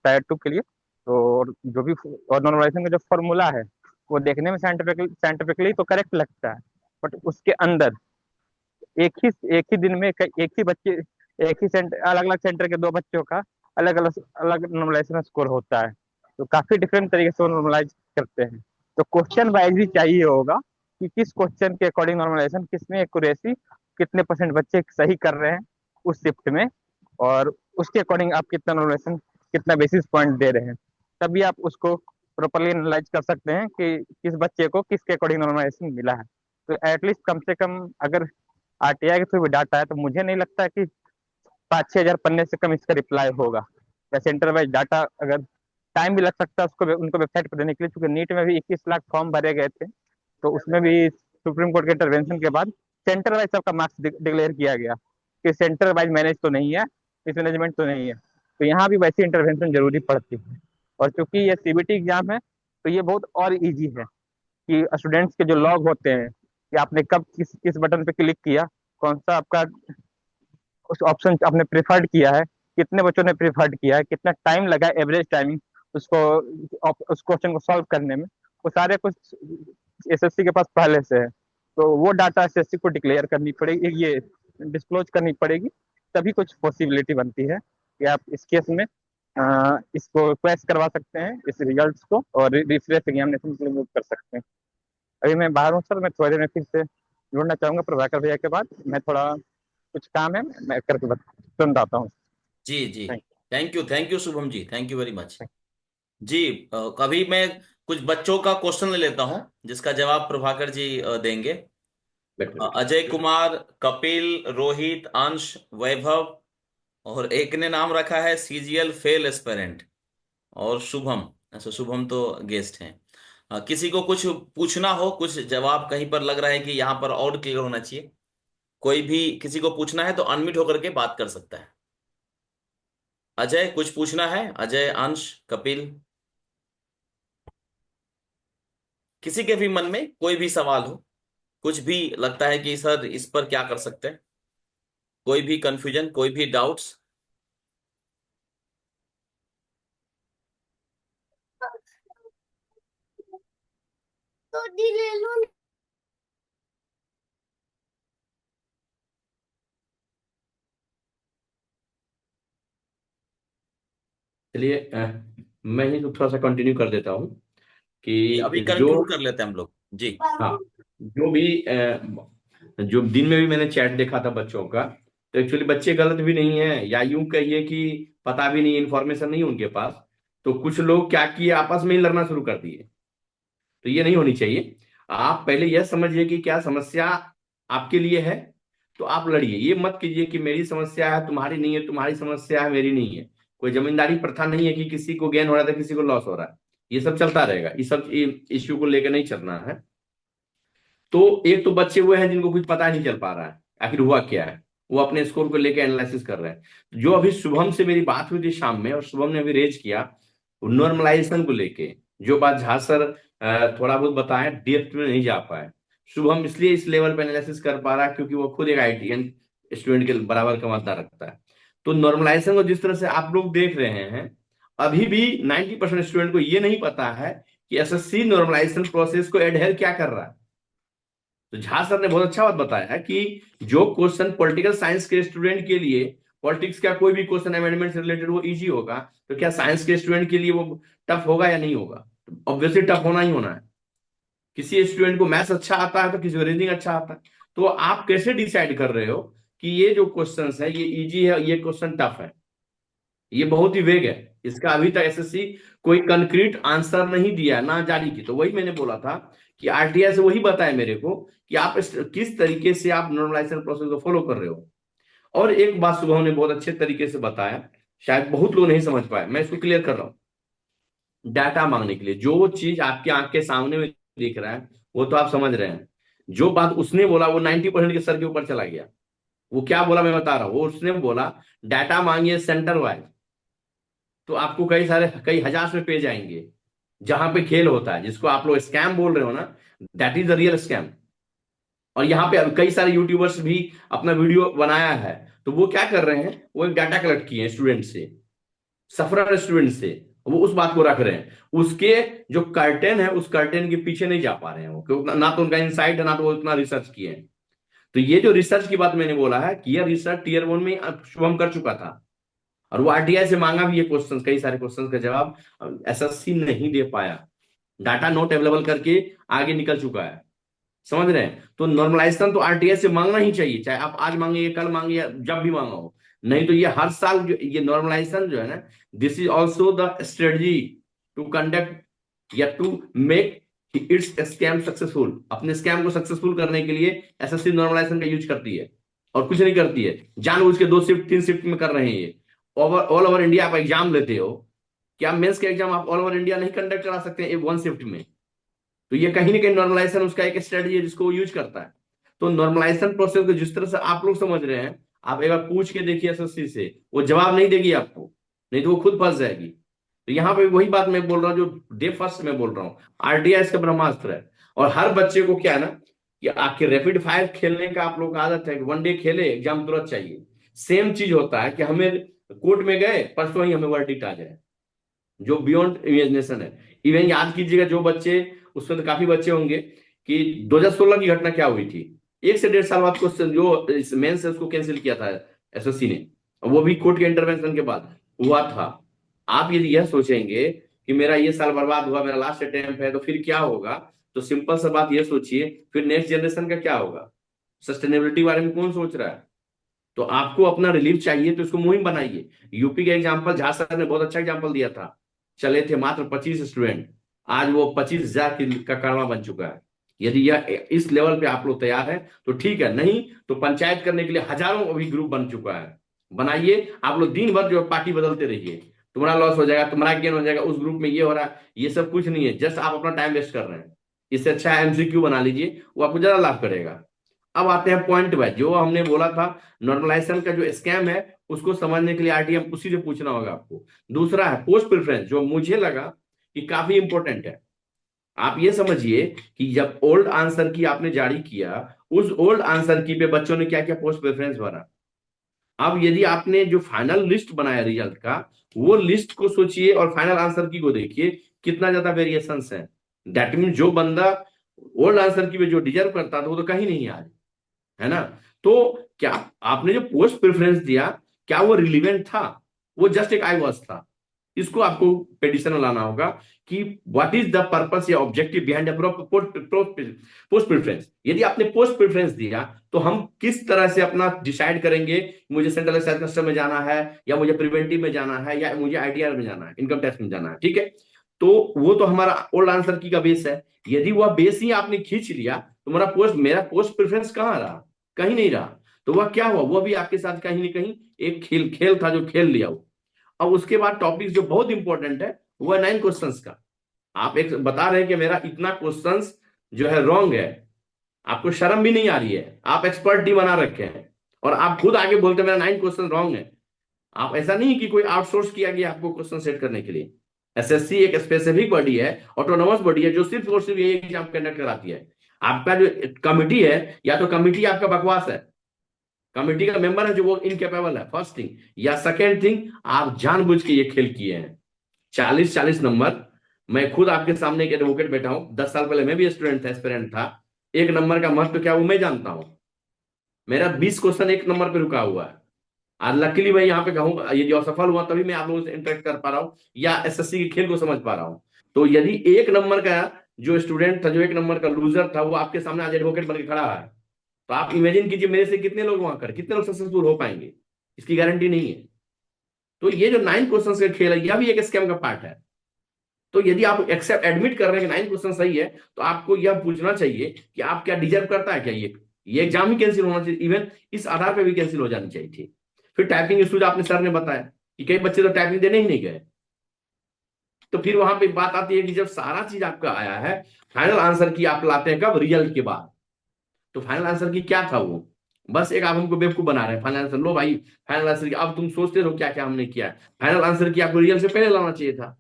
टायर 2 के लिए। तो और जो भी और नॉर्मलाइजेशन का जो फॉर्मूला है वो देखने में साइंटिफिकली तो करेक्ट लगता है, बट उसके अंदर एक ही दिन में एक ही बच्चे, एक ही सेंटर, अलग अलग सेंटर के दो बच्चों का अलग अलग अलग नॉर्मलाइजेशन स्कोर होता है। तो काफी डिफरेंट तरीके से वो नॉर्मलाइज करते हैं। तो क्वेश्चन वाइज भी चाहिए होगा कि किस क्वेश्चन के अकॉर्डिंग नॉर्मलाइजेशन, किसमें एक्यूरेसी, कितने परसेंट बच्चे सही कर रहे हैं उस शिफ्ट में, और उसके अकॉर्डिंग आप कितना नॉर्मलाइजेशन, कितना बेसिस पॉइंट दे रहे हैं, तभी आप उसको प्रॉपरली एनालाइज कर सकते हैं कि किस बच्चे को किसके अकॉर्डिंग नॉर्मलाइजेशन मिला है। तो एटलीस्ट कम से कम अगर आरटीआई के थ्रू भी डाटा है, तो मुझे नहीं लगता कि 5-6 हजार पन्ने से कम इसका रिप्लाई होगा। या सेंटर वाइज डाटा अगर टाइम भी लग सकता है उसको उनको वेबसाइट पर देने के लिए, क्योंकि नीट में भी 21 लाख फॉर्म भरे गए थे, तो उसमें भी सुप्रीम कोर्ट के इंटरवेंशन के बाद सेंटर वाइज सबका मार्क्स डिक्लेयर किया गया कि सेंटर वाइज मैनेज तो नहीं है, मिसमैनेजमेंट तो नहीं है। तो यहाँ भी वैसी इंटरवेंशन जरूरी पड़ती है। और चूंकि ये सीबीटी एग्जाम है, तो ये बहुत और इजी है कि स्टूडेंट्स के जो लॉग होते हैं कि आपने कब किस किस बटन पे क्लिक किया, कौन सा आपका उस ऑप्शन आपने प्रिफर्ड किया है, कितने बच्चों ने प्रिफर्ड किया है, कितना टाइम लगा, एवरेज टाइमिंग उसको उस क्वेश्चन को सॉल्व करने में, वो सारे कुछ एसएससी के पास पहले से है। तो वो डाटा एसएससी को डिक्लेयर करनी पड़ेगी, ये डिस्क्लोज करनी पड़ेगी, तभी कुछ पॉसिबिलिटी बनती है कि आप इस केस में इसको क्वेश करवा सकते हैं इस रिजल्ट्स को, और रिफ्रेश एग्जामिनेशन के लिए मूव कर सकते हैं। अभी मैं बाहर हूँ सर, मैं थोड़ी देर में फिर से जुड़ना चाहूंगा प्रभाकर भैया के बाद। मैं थोड़ा कुछ काम है, मैं करके तुरंत आता हूँ। जी जी। Thank thank you Shubham ji, thank you very much. जी, कभी मैं कुछ बच्चों का क्वेश्चन ले लेता हूं जिसका जवाब प्रभाकर जी देंगे। बैठो बैठो। अजय कुमार, कपिल, रोहित, अंश, वैभव, और एक ने नाम रखा है सीजीएल फेल एस्पेरेंट, और शुभम। अच्छा, शुभम तो गेस्ट हैं। किसी को कुछ पूछना हो, कुछ जवाब कहीं पर लग रहा है कि यहाँ पर और क्लियर होना चाहिए, कोई भी किसी को पूछना है तो अनम्यूट होकर के बात कर सकता है। अजय, कुछ पूछना है? अजय, अंश, कपिल, किसी के भी मन में कोई भी सवाल हो, कुछ भी लगता है कि सर इस पर क्या कर सकते हैं, कोई भी कंफ्यूजन, कोई भी डाउट्स? चलिए मैं ही तो थोड़ा सा कंटिन्यू कर देता हूँ अभी कि जो, कंक्लूड कर लेते हैं हम लोग जी। हाँ, जो भी जो दिन में भी मैंने चैट देखा था बच्चों का, तो एक्चुअली बच्चे गलत भी नहीं है, या यूं कहिए कि पता भी नहीं, इंफॉर्मेशन नहीं है उनके पास। तो कुछ लोग क्या किए, आपस में ही लड़ना शुरू कर दिए। तो ये नहीं होनी चाहिए। आप पहले यह समझिए कि क्या समस्या आपके लिए है, तो आप लड़िए। ये मत कीजिए कि मेरी समस्या है तुम्हारी नहीं है, तुम्हारी समस्या है मेरी नहीं है। कोई जमींदारी प्रथा नहीं है कि किसी को गेन हो रहा था किसी को लॉस हो रहा है। ये सब चलता रहेगा, ये सब इश्यू को लेकर नहीं चलना है। तो एक तो बच्चे वो हैं जिनको कुछ पता नहीं चल पा रहा है आखिर हुआ क्या है, वो अपने स्कोर को लेकर एनालिसिस कर रहे हैं। जो अभी शुभम से मेरी बात हुई थी शाम में, और शुभम ने अभी रेज किया नॉर्मलाइजेशन को लेके, जो बात झा सर थोड़ा बहुत बताए, डेप्थ में नहीं जा पाए। शुभम इसलिए इस लेवल पे एनालिसिस कर पा रहा है क्योंकि वो खुद एक आईटीएन स्टूडेंट के बराबर का मात्रा रखता है। तो नॉर्मलाइजेशन को जिस तरह से आप लोग देख रहे हैं, अभी भी 90% स्टूडेंट को ये नहीं पता है कि एसएससी नॉर्मलाइजेशन प्रोसेस को एडहेर क्या कर रहा है। तो झा सर ने बहुत अच्छा बात बताया कि जो क्वेश्चन पॉलिटिकल साइंस के स्टूडेंट के लिए, पॉलिटिक्स का कोई भी क्वेश्चन अमेंडमेंट से रिलेटेड वो इजी होगा, तो क्या साइंस के स्टूडेंट के लिए वो टफ होगा या नहीं होगा? ऑब्वियसली टफ होना ही होना है। किसी स्टूडेंट को मैथ्स अच्छा आता है तो किसी को रीजनिंग अच्छा आता है। तो आप कैसे डिसाइड कर रहे हो कि ये जो क्वेश्चन है ये इजी है, ये क्वेश्चन टफ है? ये बहुत ही वेग है। इसका अभी तक एसएससी कोई कंक्रीट आंसर नहीं दिया, ना जारी की। तो वही मैंने बोला था कि आरटीआई से वही बताया मेरे को कि आप किस तरीके से आप नॉर्मलाइजेशन प्रोसेस को फॉलो कर रहे हो। और एक बात सुबह ने बहुत अच्छे तरीके से बताया, शायद बहुत लोग नहीं समझ पाए, मैं इसको क्लियर कर रहा हूँ। डाटा मांगने के लिए जो चीज आपके आंख के सामने में दिख रहा है वो तो आप समझ रहे हैं। जो बात उसने बोला वो 90% के सर के ऊपर चला गया। वो क्या बोला मैं बता रहा हूँ। वो उसने बोला डाटा मांगिए सेंटर वाइज, तो आपको कई हजार में पेज आएंगे जहां पे खेल होता है, जिसको आप लोग स्कैम बोल रहे हो ना, that is the real scam. और यहाँ पे अब कई सारे यूट्यूबर्स भी अपना वीडियो बनाया है। तो वो क्या कर रहे हैं, वो एक डाटा कलेक्ट किए हैं स्टूडेंट से, सफरर स्टूडेंट से। वो उस बात को रख रहे हैं, उसके जो कर्टेन है उस कर्टेन के पीछे नहीं जा पा रहे हैं वो, क्योंकि ना तो उनका इंसाइट है, ना तो वो उतना रिसर्च किए हैं। तो ये जो रिसर्च की बात मैंने बोला है कि यह रिसर्च टीयर 1 में शुभम कर चुका था, और वो आरटीआई से मांगा भी ये क्वेश्चन, कई सारे क्वेश्चन का जवाब एसएससी नहीं दे पाया। डाटा नोट अवेलेबल करके आगे निकल चुका है। समझ रहे हैं? तो नॉर्मलाइजेशन तो आरटीआई से मांगना ही चाहिए, चाहे आप आज मांगे, कल मांगे, या जब भी मांगा हो। नहीं तो ये हर साल जो ये नॉर्मलाइजेशन जो है ना, this is also the strategy to conduct या to make its scam successful. अपने स्कैम को सक्सेसफुल करने के लिए एसएससी नॉर्मलाइजेशन का यूज करती है, और कुछ नहीं करती है। जानबूझ के 2 शिफ्ट 3 शिफ्ट में कर रहे हैं ये। ऑल ओवर इंडिया आप एग्जाम लेते हो, क्या मेंस का एग्जाम आप ऑल ओवर इंडिया नहीं कंडक्ट करा सकते हैं 1 शिफ्ट में? तो ये कहीं ना कहीं नॉर्मलाइजेशन उसका एक स्ट्रेटजी है जिसको वो यूज करता है। तो नॉर्मलाइजेशन प्रोसेस को जिस तरह से आप लोग समझ रहे हैं, आप एक बार पूछ के देखिए एसएससी से, वो जवाब नहीं देगी आपको, नहीं तो वो खुद फंस जाएगी। तो यहाँ पे वही बात मैं बोल रहा हूँ जो डे फर्स्ट में बोल रहा हूँ, आरटीआई इसका ब्रह्मास्त्र है। और हर बच्चे को क्या है ना, कि आपके रैपिड फायर खेलने का आप लोग का आदत है कि वन डे खेले एग्जाम तुरंत चाहिए। सेम चीज होता है कि हमें कोर्ट में गए परसों ही हमें वर्डिक्ट आ जाए, जो बियॉन्ड इमेजिनेशन है। इवन याद कीजिएगा जो बच्चे, उसमें तो काफी बच्चे होंगे, कि 2016 की घटना क्या हुई थी, 1 से 1.5 साल बाद क्वेश्चन जो मेंस है उसको कैंसिल किया था एसएससी ने, वो भी कोर्ट के इंटरवेंशन के बाद हुआ था। आप यदि यह सोचेंगे कि मेरा ये साल बर्बाद हुआ, मेरा लास्ट अटेम्प्ट है, तो फिर क्या होगा? तो सिंपल सा बात ये सोचिए, फिर नेक्स्ट जनरेशन का क्या होगा? सस्टेनेबिलिटी बारे में कौन सोच रहा है? तो आपको अपना रिलीफ चाहिए तो इसको मुहिम बनाइए। यूपी का एग्जाम्पल झा सर ने बहुत अच्छा एग्जाम्पल दिया था। चले थे मात्र 25 स्टूडेंट, आज वो 25,000 का कारवा बन चुका है। यदि यह इस लेवल पे आप लोग तैयार हैं तो ठीक है, नहीं तो पंचायत करने के लिए हजारों अभी ग्रुप बन चुका है। बनाइए, आप लोग दिन भर जो पार्टी बदलते रहिए, तुम्हारा लॉस हो जाएगा, तुम्हारा गेन हो जाएगा, उस ग्रुप में ये हो रहा है, ये सब कुछ नहीं है, जस्ट आप अपना टाइम वेस्ट कर रहे हैं। इससे अच्छा एमसीक्यू बना लीजिए, वो आपको ज्यादा लाभ करेगा। अब आते हैं पॉइंट वाइज, जो हमने बोला था नॉर्मलाइजेशन का जो स्कैम है उसको समझने के लिए आरटीएम उसी से पूछना होगा आपको। दूसरा है पोस्ट प्रेफरेंस, जो मुझे लगा कि काफी इंपॉर्टेंट है। आप ये समझिए कि जब ओल्ड आंसर की आपने जारी किया, उस ओल्ड आंसर की पे बच्चों ने क्या क्या पोस्ट प्रेफरेंस भरा। अब यदि आपने जो फाइनल लिस्ट बनाया रिजल्ट का, वो लिस्ट को सोचिए और फाइनल आंसर की को देखिए, कितना ज्यादा वेरिएशन है। दैट मीन जो बंदा ओल्ड आंसर की पे जो डिजर्व करता था वो तो कहीं नहीं आज, है ना। तो क्या आपने जो पोस्ट प्रेफरेंस दिया, क्या वो रिलीवेंट था? वो जस्ट एक आई वॉज था। इसको आपको पेटिशन में लाना होगा कि व्हाट इज द पर्पस या ऑब्जेक्टिव बिहाइंड पोस्ट प्रेफरेंस। यदि आपने पोस्ट प्रेफरेंस दिया तो हम किस तरह से अपना डिसाइड करेंगे, मुझे सेंट्रल एक्साइज कस्टम में जाना है, या मुझे प्रिवेंटिव में जाना है, या मुझे आईटीआर में जाना है, इनकम टैक्स में जाना है, ठीक है। तो वो तो हमारा ओल्ड आंसर की का बेस है। यदि वह बेस ही आपने खींच लिया तो मेरा पोस्ट प्रेफरेंस कहाँ रहा? कहीं नहीं रहा। तो वह क्या हुआ? वह भी आपके साथ कहीं ना कहीं एक खेल खेल था जो खेल लिया वो। अब उसके बाद टॉपिक जो बहुत इंपॉर्टेंट है वो है 9 क्वेश्चंस का। आप एक बता रहे हैं कि मेरा इतना क्वेश्चंस जो है रॉन्ग है, आपको शर्म भी नहीं आ रही है, आप एक्सपर्ट डी बना रखे हैं और आप खुद आगे बोलते हैं मेरा 9 क्वेश्चन रॉन्ग है। आप ऐसा नहीं कि कोई आउटसोर्स किया गया आपको क्वेश्चन सेट करने के लिए। एसएससी एक स्पेसिफिक बॉडी है, ऑटोनोमस बॉडी है, जो सिर्फ और सिर्फ ये एग्जाम कंडक्ट कराती है। आपका जो कमिटी है, या तो कमिटी आपका बकवास है, कमेटी का मेंबर है जो वो इनकेपेबल है, फर्स्ट थिंग, या सेकेंड थिंग आप जानबूझ के ये खेल किए हैं। 40-40 नंबर, मैं खुद आपके सामने एक एडवोकेट बैठा हूं, 10 साल पहले मैं भी स्टूडेंट था, एस्पिरेंट था। एक नंबर का महत्व क्या वो मैं जानता हूं। मेरा 20 क्वेश्चन एक नंबर पे रुका हुआ है। और लकीली मैं यहाँ पे कहूँ, यदि असफल हुआ तभी मैं आप लोगों से इंटरेक्ट कर पा रहा हूँ या एसएससी के खेल को समझ पा रहा हूँ। तो यदि एक नंबर का जो स्टूडेंट था, जो एक नंबर का लूजर था, वो आपके सामने आज एडवोकेट बन के खड़ा है, तो आप इमेजिन कीजिए मेरे से कितने लोग वहां कर, कितने लोग सक्सेसफुल हो पाएंगे, इसकी गारंटी नहीं है। तो ये जो 9 क्वेश्चन का खेल है, यह भी एक स्कैम का पार्ट है। तो यदि आप एक्सेप्ट एडमिट कर रहे हैं कि 9 क्वेश्चन सही है, तो आपको यह पूछना चाहिए कि आप क्या डिजर्व करता है क्या ये एग्जाम ही कैंसिल होना चाहिए, इवन इस आधार पर भी कैंसिल हो जानी चाहिए थी। फिर टाइपिंग इश्यूज आपने सर ने बताया कि कई बच्चे तो टाइपिंग देने ही नहीं गए। तो फिर वहां पे बात आती है कि जब सारा चीज आपका आया है, फाइनल आंसर की आप लाते हैं कब? रिजल्ट के बाद। तो फाइनल आंसर की क्या था वो? बस एक आप हमको बेवकूफ बना रहे हैं। फाइनल आंसर लो भाई, फाइनल आंसर की अब तुम सोचते रहो क्या क्या हमने किया है। फाइनल आंसर की आपको रियल से पहले लाना चाहिए था।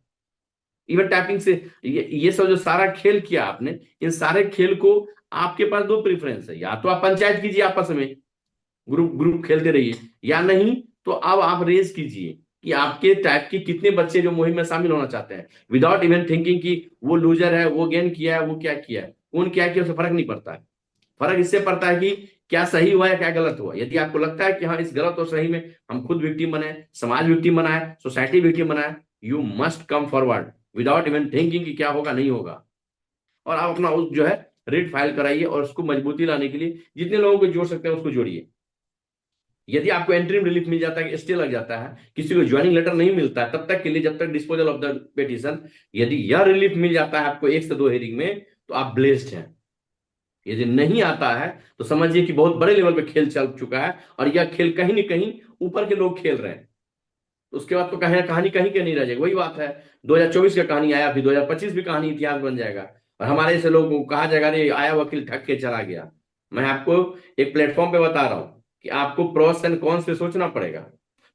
इवन टाइपिंग से ये सब जो सारा खेल किया आपने, इन सारे खेल को आपके पास दो प्रेफरेंस है, या तो आप पंचायत कीजिए आपस में, ग्रुप ग्रुप खेलते रहिए, या नहीं तो अब आप रेज कीजिए कि आपके टाइप के कितने बच्चे जो मुहिम में शामिल होना चाहते हैं, विदाउट इवन थिंकिंग कि वो लूजर है, वो गेन किया है, वो क्या किया है, कौन क्या किया, उससे फर्क नहीं पड़ता है। फर्क इससे पड़ता है कि क्या सही हुआ या क्या गलत हुआ। यदि आपको लगता है कि हाँ इस गलत और सही में हम खुद विक्टिम बने, समाज विक्टिम बनाए, सोसाइटी विक्टिम बनाए, you must come forward without even thinking कि क्या होगा नहीं होगा। और आप अपना उस जो है रेट फाइल कराइए, और उसको मजबूती लाने के लिए जितने लोगों को जोड़ सकते हैं उसको जोड़िए। यदि आपको एंट्रीम रिलीफ मिल जाता है, स्टे लग जाता है, किसी को ज्वाइनिंग लेटर नहीं मिलता है तब तक के लिए, जब तक डिस्पोजल ऑफ द पिटीशन, यदि यह रिलीफ मिल जाता है आपको 1 से 2 हेयरिंग में, तो आप ब्लेस्ड हैं। यदि नहीं आता है तो समझिए कि बहुत बड़े लेवल पे खेल चल चुका है, और यह खेल कहीं ना कहीं ऊपर के लोग खेल रहे हैं। उसके बाद तो कहानी कहीं के नहीं रह जाएगी। वही बात है, 2024 का कहानी आया, फिर 2025 भी कहानी इतिहास बन जाएगा, और हमारे ऐसे लोगों को कहा जाएगा अरे आया वकील ठग के चला गया। मैं आपको एक प्लेटफॉर्म पे बता रहा हूं कि आपको प्रोस एंड कॉन्स पे सोचना पड़ेगा,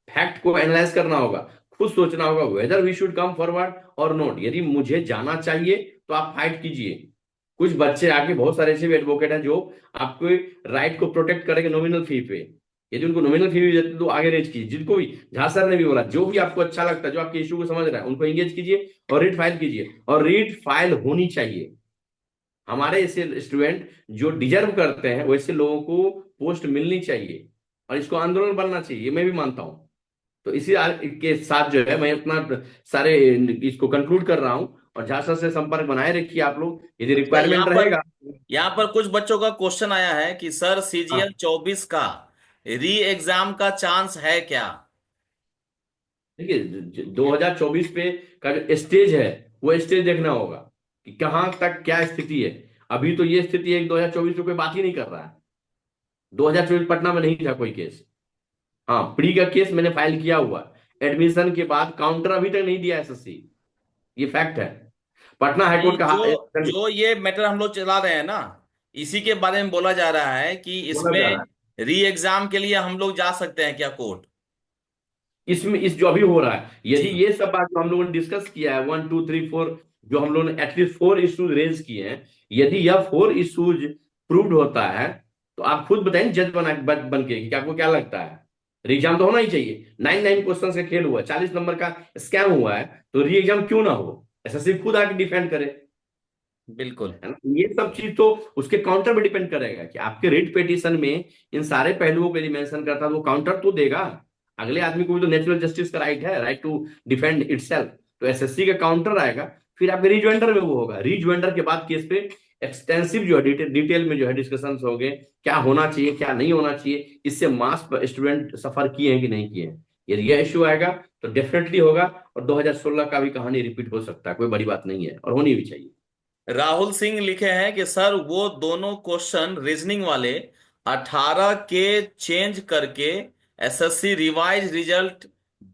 फैक्ट को एनालाइज करना होगा, खुद सोचना होगा whether we should come forward और नॉट। यदि मुझे जाना चाहिए तो आप फाइट कीजिए। कुछ बच्चे आके, बहुत सारे ऐसे भी एडवोकेट हैं जो आपको राइट को प्रोटेक्ट करेंगे नॉमिनल फी पे। यदि उनको नॉमिनल फी भी देते तो आगे रेज कीजिए। जिनको भी, झा सर ने भी बोला, जो भी आपको अच्छा लगता है, जो आपके इशू को समझ रहा है, उनको एंगेज कीजिए और रीड फाइल कीजिए। और रीड फाइल होनी चाहिए। हमारे ऐसे स्टूडेंट जो डिजर्व करते हैं वैसे लोगों को पोस्ट मिलनी चाहिए, और इसको आंदोलन बनना चाहिए, ये मैं भी मानता हूं। तो इसी के साथ जो है मैं अपना सारे इसको कंक्लूड कर रहा हूं, और झा सर से संपर्क बनाए रखिए आप लोग, यदि अच्छा, रिक्वायरमेंट रहेगा। यहाँ पर कुछ बच्चों का क्वेश्चन आया है कि सर हाँ, सीजीएल 24 का री एग्जाम का चांस है क्या? देखिए 2024 पे का जो स्टेज है वो स्टेज देखना होगा कि कहाँ तक क्या स्थिति है। अभी तो ये स्थिति है कि 2024 में कोई बात ही नहीं कर रहा है। 2024 पटना में नहीं था कोई केस। हाँ, प्री का केस मैंने फाइल किया हुआ है। एडमिशन के बाद काउंटर अभी तक नहीं दिया एसएससी, ये फैक्ट है। पटना नहीं, हाईकोर्ट का जो जो ये मैटर हम लोग चला रहे हैं ना, इसी के बारे में बोला जा रहा है कि बोला जा इसमें रहा है। री एग्जाम के लिए हम लोग जा सकते हैं क्या कोर्ट? इसमें इस जो अभी हो रहा है, यदि जी। ये सब बात जो हम लोगों ने डिस्कस किया है, 1 2 3 4, जो हम लोगों ने एटलीस्ट 4 इश्यूज रेज किए हैं, यदि यह 4 इश्यूज प्रूव्ड होता है, तो आप खुद बताएं जज बन के कि आपको क्या लगता है। री एग्जाम तो होना ही चाहिए। 9 9 क्वेश्चन का खेल हुआ है, 40 नंबर का स्कैम हुआ है, तो री एग्जाम क्यों ना हो? एसएससी खुद आके डिफेंड करे, बिल्कुल। है ना। ये सब चीज तो उसके काउंटर पे डिपेंड करेगा कि आपके रिट पिटीशन में इन सारे पहलुओं को यदि मेंशन करता है तो वो काउंटर तो देगा। अगले आदमी को भी तो नेचुरल जस्टिस का राइट है, राइट टू डिफेंड इटसेल्फ। तो एसएससी का काउंटर आएगा, फिर आपके रिज्वाइंडर में वो होगा। रिज्वाइंडर के बाद केस पे एक्सटेंसिव जो है डिटेल में जो है डिस्कशन होंगे, क्या होना चाहिए क्या नहीं होना चाहिए, इससे मास स्टूडेंट सफर किए हैं कि नहीं किए हैं। यदि यह इश्यू आएगा तो डेफिनेटली होगा, और 2016 का भी कहानी रिपीट हो सकता है, कोई बड़ी बात नहीं है और होनी भी चाहिए। राहुल सिंह लिखे हैं कि सर वो दोनों क्वेश्चन रीजनिंग वाले 18 के चेंज करके एसएससी रिवाइज रिजल्ट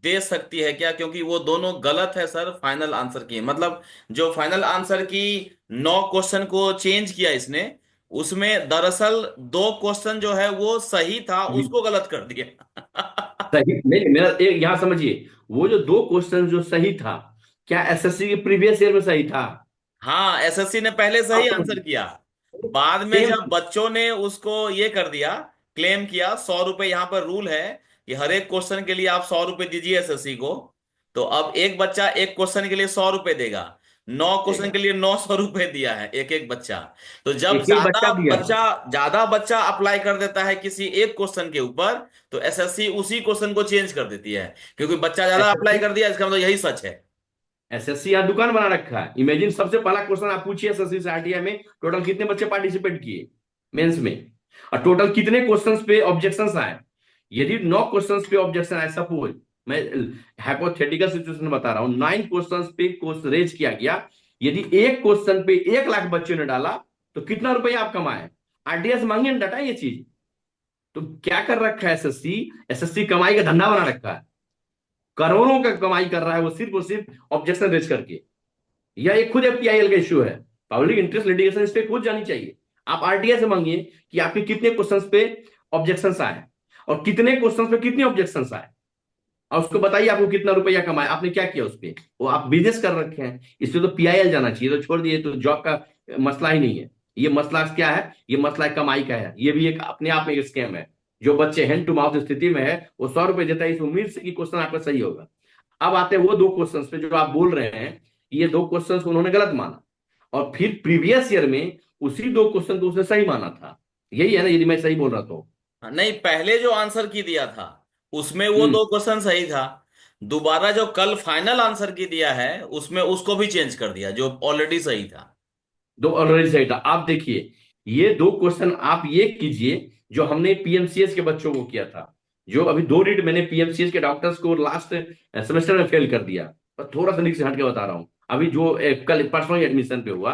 दे सकती है क्या, क्योंकि वो दोनों गलत है सर फाइनल आंसर की। मतलब जो फाइनल आंसर की 9 क्वेश्चन को चेंज किया इसने, उसमें दरअसल 2 क्वेश्चन जो है वो सही था, उसको गलत कर दिया। सही नहीं, मेरा एक यहाँ समझिए, वो जो 2 क्वेश्चन जो सही था, क्या एसएससी के प्रीवियस ईयर में सही था? हाँ, एसएससी ने पहले आप सही आंसर समझिए, किया, बाद में सेम। जब बच्चों ने उसको ये कर दिया, क्लेम किया 100 रुपए, यहाँ पर रूल है कि हर एक क्वेश्चन के लिए आप 100 रुपए दीजिए एसएससी को। तो अब एक बच्चा एक क्वेश्चन के लिए 100 रुपए देगा, 9 क्वेश्चन देगा, के लिए 900 रुपए दिया है एक एक बच्चा। तो जब एक एक बच्चा दिया है। ज्यादा बच्चा अप्लाई कर देता है किसी एक क्वेश्चन के ऊपर, तो एसएससी उसी क्वेश्चन को चेंज कर देती है, क्योंकि बच्चा ज्यादा अप्लाई एसएससी कर दिया, इसका मतलब यही सच है। एसएससी यहाँ दुकान बना रखा है। इमेजिन, सबसे पहला क्वेश्चन आप पूछिए एसएससी से आरटीआई में, टोटल कितने बच्चे पार्टिसिपेट किए मेंस में, और टोटल कितने क्वेश्चंस पे ऑब्जेक्शंस आए। यदि 9 क्वेश्चंस पे ऑब्जेक्शन आए, सपोज मैं हाइपोथेटिकल सिचुएशन बता रहा हूँ, 9 क्वेश्चंस पे क्वेश्चन रेज किया गया, यदि एक क्वेश्चन पे 1 लाख बच्चों ने डाला, तो कितना रुपया आप कमाए? आरटीआई मांगे ना डाटा ये चीज। तो क्या कर रखा है एसएससी? एसएससी कमाई का धंधा बना रखा है, करोड़ों का कमाई कर रहा है वो सिर्फ और सिर्फ ऑब्जेक्शन रेज करके। यह एक खुद एफटीआईएल का इश्यू है, पब्लिक इंटरेस्ट लिटिगेशन, इस पे खुद जानी चाहिए। आप आरटीआई से मांगिए कि आपके कितने क्वेश्चंस पे ऑब्जेक्शंस आए और कितने क्वेश्चंस पे कितने ऑब्जेक्शंस आए, और उसको बताइए आपको कितना रुपया कमाया, आपने क्या किया उस पे। वो आप बिजनेस कर रखे हैं, इस पे तो पीआईएल जाना चाहिए। तो छोड़ दिए, तो जॉब का मसला ही नहीं है। ये मसला क्या है? ये मसला कमाई का है। ये भी एक अपने आप में एक स्कैम है। जो बच्चे हैंड टू माउथ स्थिति में है, वो 100 रुपए देता है इस उम्मीद से कि क्वेश्चन आपका सही होगा। अब आते हैं वो 2 क्वेश्चन पे जो आप बोल रहे हैं, ये 2 क्वेश्चन उन्होंने गलत माना, और फिर प्रीवियस ईयर में उसी 2 क्वेश्चन को उसने सही माना था। यही है ना, यदि मैं सही बोल रहा तो। नहीं, पहले जो आंसर की दिया था उसमें वो हम्म 2 क्वेश्चन सही था। दोबारा जो कल फाइनल आंसर की दिया है उसमें उसको भी चेंज कर दिया, जो ऑलरेडी सही था। दो ऑलरेडी सही था। आप देखिए, ये 2 क्वेश्चन आप ये कीजिए जो हमने पीएमसीएस के बच्चों को किया था। जो अभी 2 रीट मैंने पीएमसीएस के डॉक्टर्स को लास्ट सेमेस्टर में फेल कर दिया, पर थोड़ा सा नीचे से हट के बता रहा हूं। अभी जो कल परसों ही एडमिशन पे हुआ,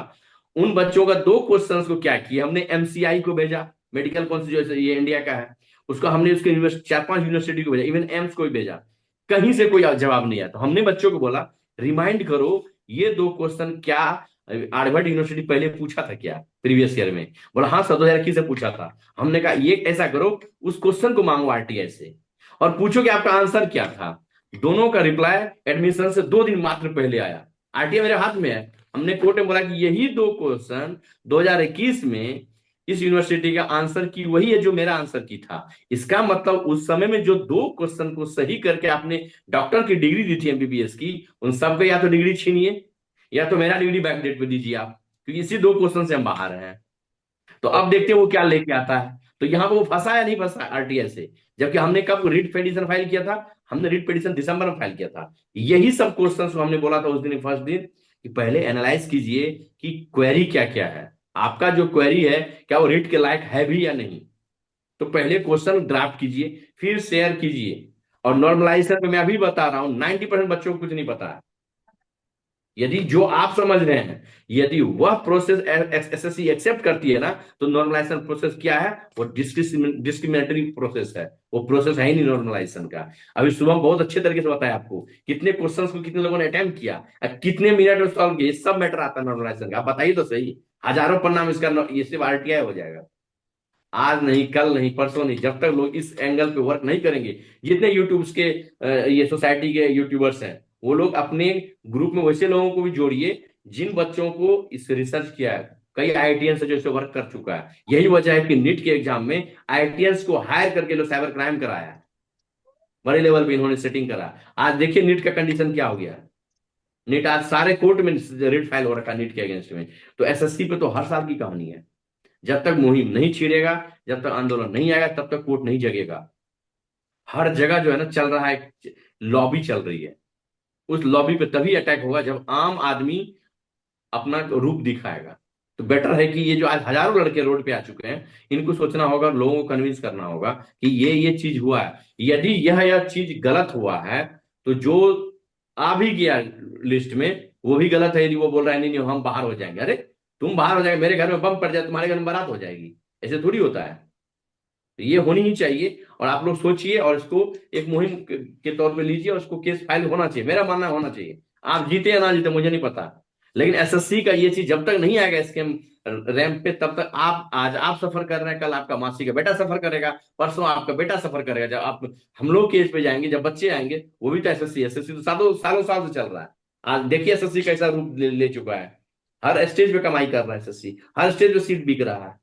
उन बच्चों का 2 क्वेश्चंस को क्या किया, हमने एमसीआई को भेजा, मेडिकल काउंसिल जो ये इंडिया का है, उसको हमने उसके 4 5 यूनिवर्सिटी को भेजा, इवन एम्स को भी भेजा। कहीं से कोई जवाब नहीं आया। तो हमने बच्चों को बोला, रिमाइंड करो ये 2 क्वेश्चन क्या आर्वर्ड यूनिवर्सिटी पहले पूछा था क्या प्रीवियस ईयर में? बोला हाँ सर, 2021 से पूछा था। हमने कहा ये ऐसा करो, उस क्वेश्चन को मांगो आरटीआई से और पूछो कि आपका आंसर क्या था। दोनों का रिप्लाई एडमिशन से 2 दिन मात्र पहले आया। आरटीआई मेरे हाथ में है। हमने कोर्ट में बोला कि यही 2 क्वेश्चन 2021 में इस यूनिवर्सिटी का आंसर की वही है जो मेरा आंसर की था। इसका मतलब उस समय में जो 2 क्वेश्चन को सही करके आपने डॉक्टर की डिग्री दी थी एमबीबीएस की, उन सबका या तो डिग्री छीनिए या तो मेरा डिग्री बैकडेट पे दीजिए आप, क्योंकि इसी 2 क्वेश्चन से हम बाहर हैं। तो अब ओके। देखते हैं वो क्या लेके आता है। तो यहाँ पे वो फंसा या नहीं फंसा आरटीआई से? जबकि हमने कब रिट पिटीशन फाइल किया था? हमने रिट पिटीशन दिसंबर में फाइल किया था। यही सब क्वेश्चंस को हमने बोला था उस दिन, फर्स्ट दिन, कि पहले एनालाइज कीजिए कि क्वेरी क्या क्या है, आपका जो क्वेरी है क्या वो रीट के लायक है भी या नहीं। तो पहले क्वेश्चन ड्राफ्ट कीजिए, फिर शेयर कीजिए। और नॉर्मलाइजेशन में मैं अभी बता रहा हूं 90% बच्चों को कुछ नहीं पता है। यदि जो आप समझ रहे हैं, यदि वह प्रोसेस एसएससी एक्सेप्ट करती है ना, तो नॉर्मलाइजेशन प्रोसेस क्या है, वो डिस्क्रिमिनेटरी प्रोसेस है, वो प्रोसेस है ही नहीं नॉर्मलाइजेशन का। अभी शुभम बहुत अच्छे तरीके से बताया आपको कितने क्वेश्चंस को कितने लोगों ने अटेम्प्ट किया, कितने मिनट में सॉल्व किए, सब मैटर आता है नॉर्मलाइजेशन का। आप बताइए तो सही, हजारों पन्ना में इसका ये सिर्फ आरटीआई हो जाएगा। आज नहीं, कल नहीं, परसों नहीं, जब तक लोग इस एंगल पे वर्क नहीं करेंगे। जितने यूट्यूब्स के ये सोसाइटी के यूट्यूबर्स हैं, वो लोग अपने ग्रुप में वैसे लोगों को भी जोड़िए जिन बच्चों को इस रिसर्च किया है, कई आईआईटीएन से जो इसे वर्क कर चुका है। यही वजह है कि नीट के एग्जाम में आईआईटीएंस को हायर करके लोग साइबर क्राइम कराया है, बड़े लेवल पे इन्होंने सेटिंग करा। आज देखिए नीट का कंडीशन क्या हो गया। नीट आज सारे कोर्ट में रिट फाइल हो रखा है नीट के अगेंस्ट में। तो एसएससी पे तो हर साल की कहानी है। जब तक मुहिम नहीं छिड़ेगा, जब तक आंदोलन नहीं आएगा, तब तक कोर्ट नहीं जगेगा। हर जगह जो है ना चल रहा है, लॉबी चल रही है। उस लॉबी पे तभी अटैक होगा जब आम आदमी अपना रूप दिखाएगा। तो बेटर है कि ये जो आज हजारों लड़के रोड पे आ चुके हैं, इनको सोचना होगा, लोगों को कन्विंस करना होगा कि ये चीज हुआ है। यदि यह चीज गलत हुआ है, तो जो आ भी गया लिस्ट में वो भी गलत है। यदि वो बोल रहा है नहीं नहीं हम बाहर हो जाएंगे, अरे तुम बाहर हो जाएंगे, मेरे घर में बम पड़ जाए, तुम्हारे घर में बारात हो जाएगी, ऐसे थोड़ी होता है। तो ये होनी ही चाहिए। और आप लोग सोचिए और इसको एक मुहिम के तौर पे लीजिए, और उसको केस फाइल होना चाहिए, मेरा मानना होना चाहिए। आप जीते या ना जीते मुझे नहीं पता, लेकिन एसएससी का ये चीज जब तक नहीं आएगा स्कैम रैंप पे, तब तक आज आप सफर कर रहे हैं, कल आपका मासी का बेटा सफर करेगा, परसों आपका बेटा सफर करेगा। जब आप हम लोग केस पे जाएंगे, जब बच्चे आएंगे, वो भी तो एसएससी एसएससी तो सालों सालों साल से चल रहा है। आज देखिए एसएससी कैसा रूप ले चुका है। हर स्टेज पे कमाई कर रहा है एसएससी, हर स्टेज पे सीट बिक रहा है।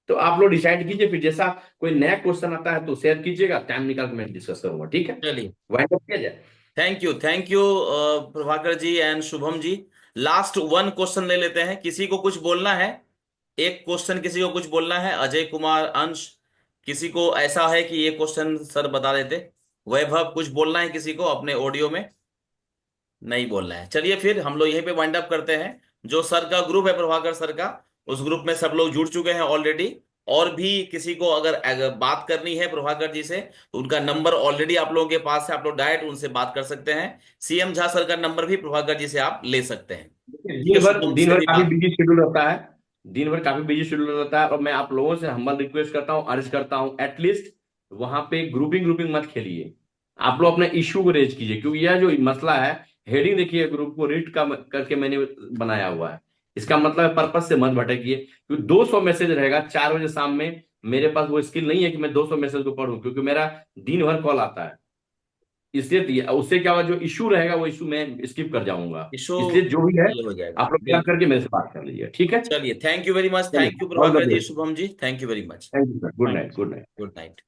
तो आप लोग डिसाइड कीजिए, फिर जैसा कोई नया क्वेश्चन आता है तो शेयर कीजिएगा, टाइम निकाल के मैं डिस्कस करूंगा, ठीक है। चलिए, वाइंड अप किया जाए। Thank you Prabhakar ji and Shubham ji. Last one question ले लेते हैं, किसी को कुछ बोलना है? एक क्वेश्चन किसी को कुछ बोलना है? अजय कुमार, अंश, किसी को ऐसा है कि ये क्वेश्चन सर बता देते? वैभव, कुछ बोलना है किसी को अपने ऑडियो में? नहीं बोलना है। चलिए फिर हम लोग यहीं पे वाइंड अप करते हैं। जो सर का ग्रुप है, प्रभाकर सर का, उस ग्रुप में सब लोग जुड़ चुके हैं ऑलरेडी। और भी किसी को अगर बात करनी है प्रभाकर जी से, तो उनका नंबर ऑलरेडी आप लोगों के पास है, आप लोग डायरेक्ट उनसे बात कर सकते हैं। सीएम झा सर का नंबर भी प्रभाकर जी से आप ले सकते हैं। ठीक है, शुभम दिन से भर भी काफी बात। बिजी शेड्यूल रहता है। दिन भर काफी बिजी शेड्यूल रहता है, और मैं आप लोगों से हम्बल रिक्वेस्ट करता हूँ, अर्ज करता हूँ, एटलीस्ट वहां पे ग्रुपिंग ग्रुपिंग मत खेलिए। आप लोग अपने इश्यू को रेज कीजिए, क्योंकि यह जो मसला है, हेडिंग देखिए ग्रुप को रीड का करके मैंने बनाया हुआ है। इसका मतलब है पर्पज से मत भटकिए, क्योंकि 200 मैसेज रहेगा 4 बजे शाम में। मेरे पास वो स्किल नहीं है कि मैं 200 मैसेज को पढ़ूं, क्योंकि मेरा दिन भर कॉल आता है। इसलिए उससे क्या होगा, जो इशू रहेगा वो इशू मैं स्किप कर जाऊंगा। इशू इसलिए जो भी है ये हो जाएगा, आप लोग क्या बिल्कुल। करके मेरे से बात कर लीजिए, ठीक है। चलिए, थैंक यू वेरी मच, चलिए, thank you all the Prabhakar ji, best. Shubham ji, thank you very much. Thank you sir, good thank night, good night. Good night.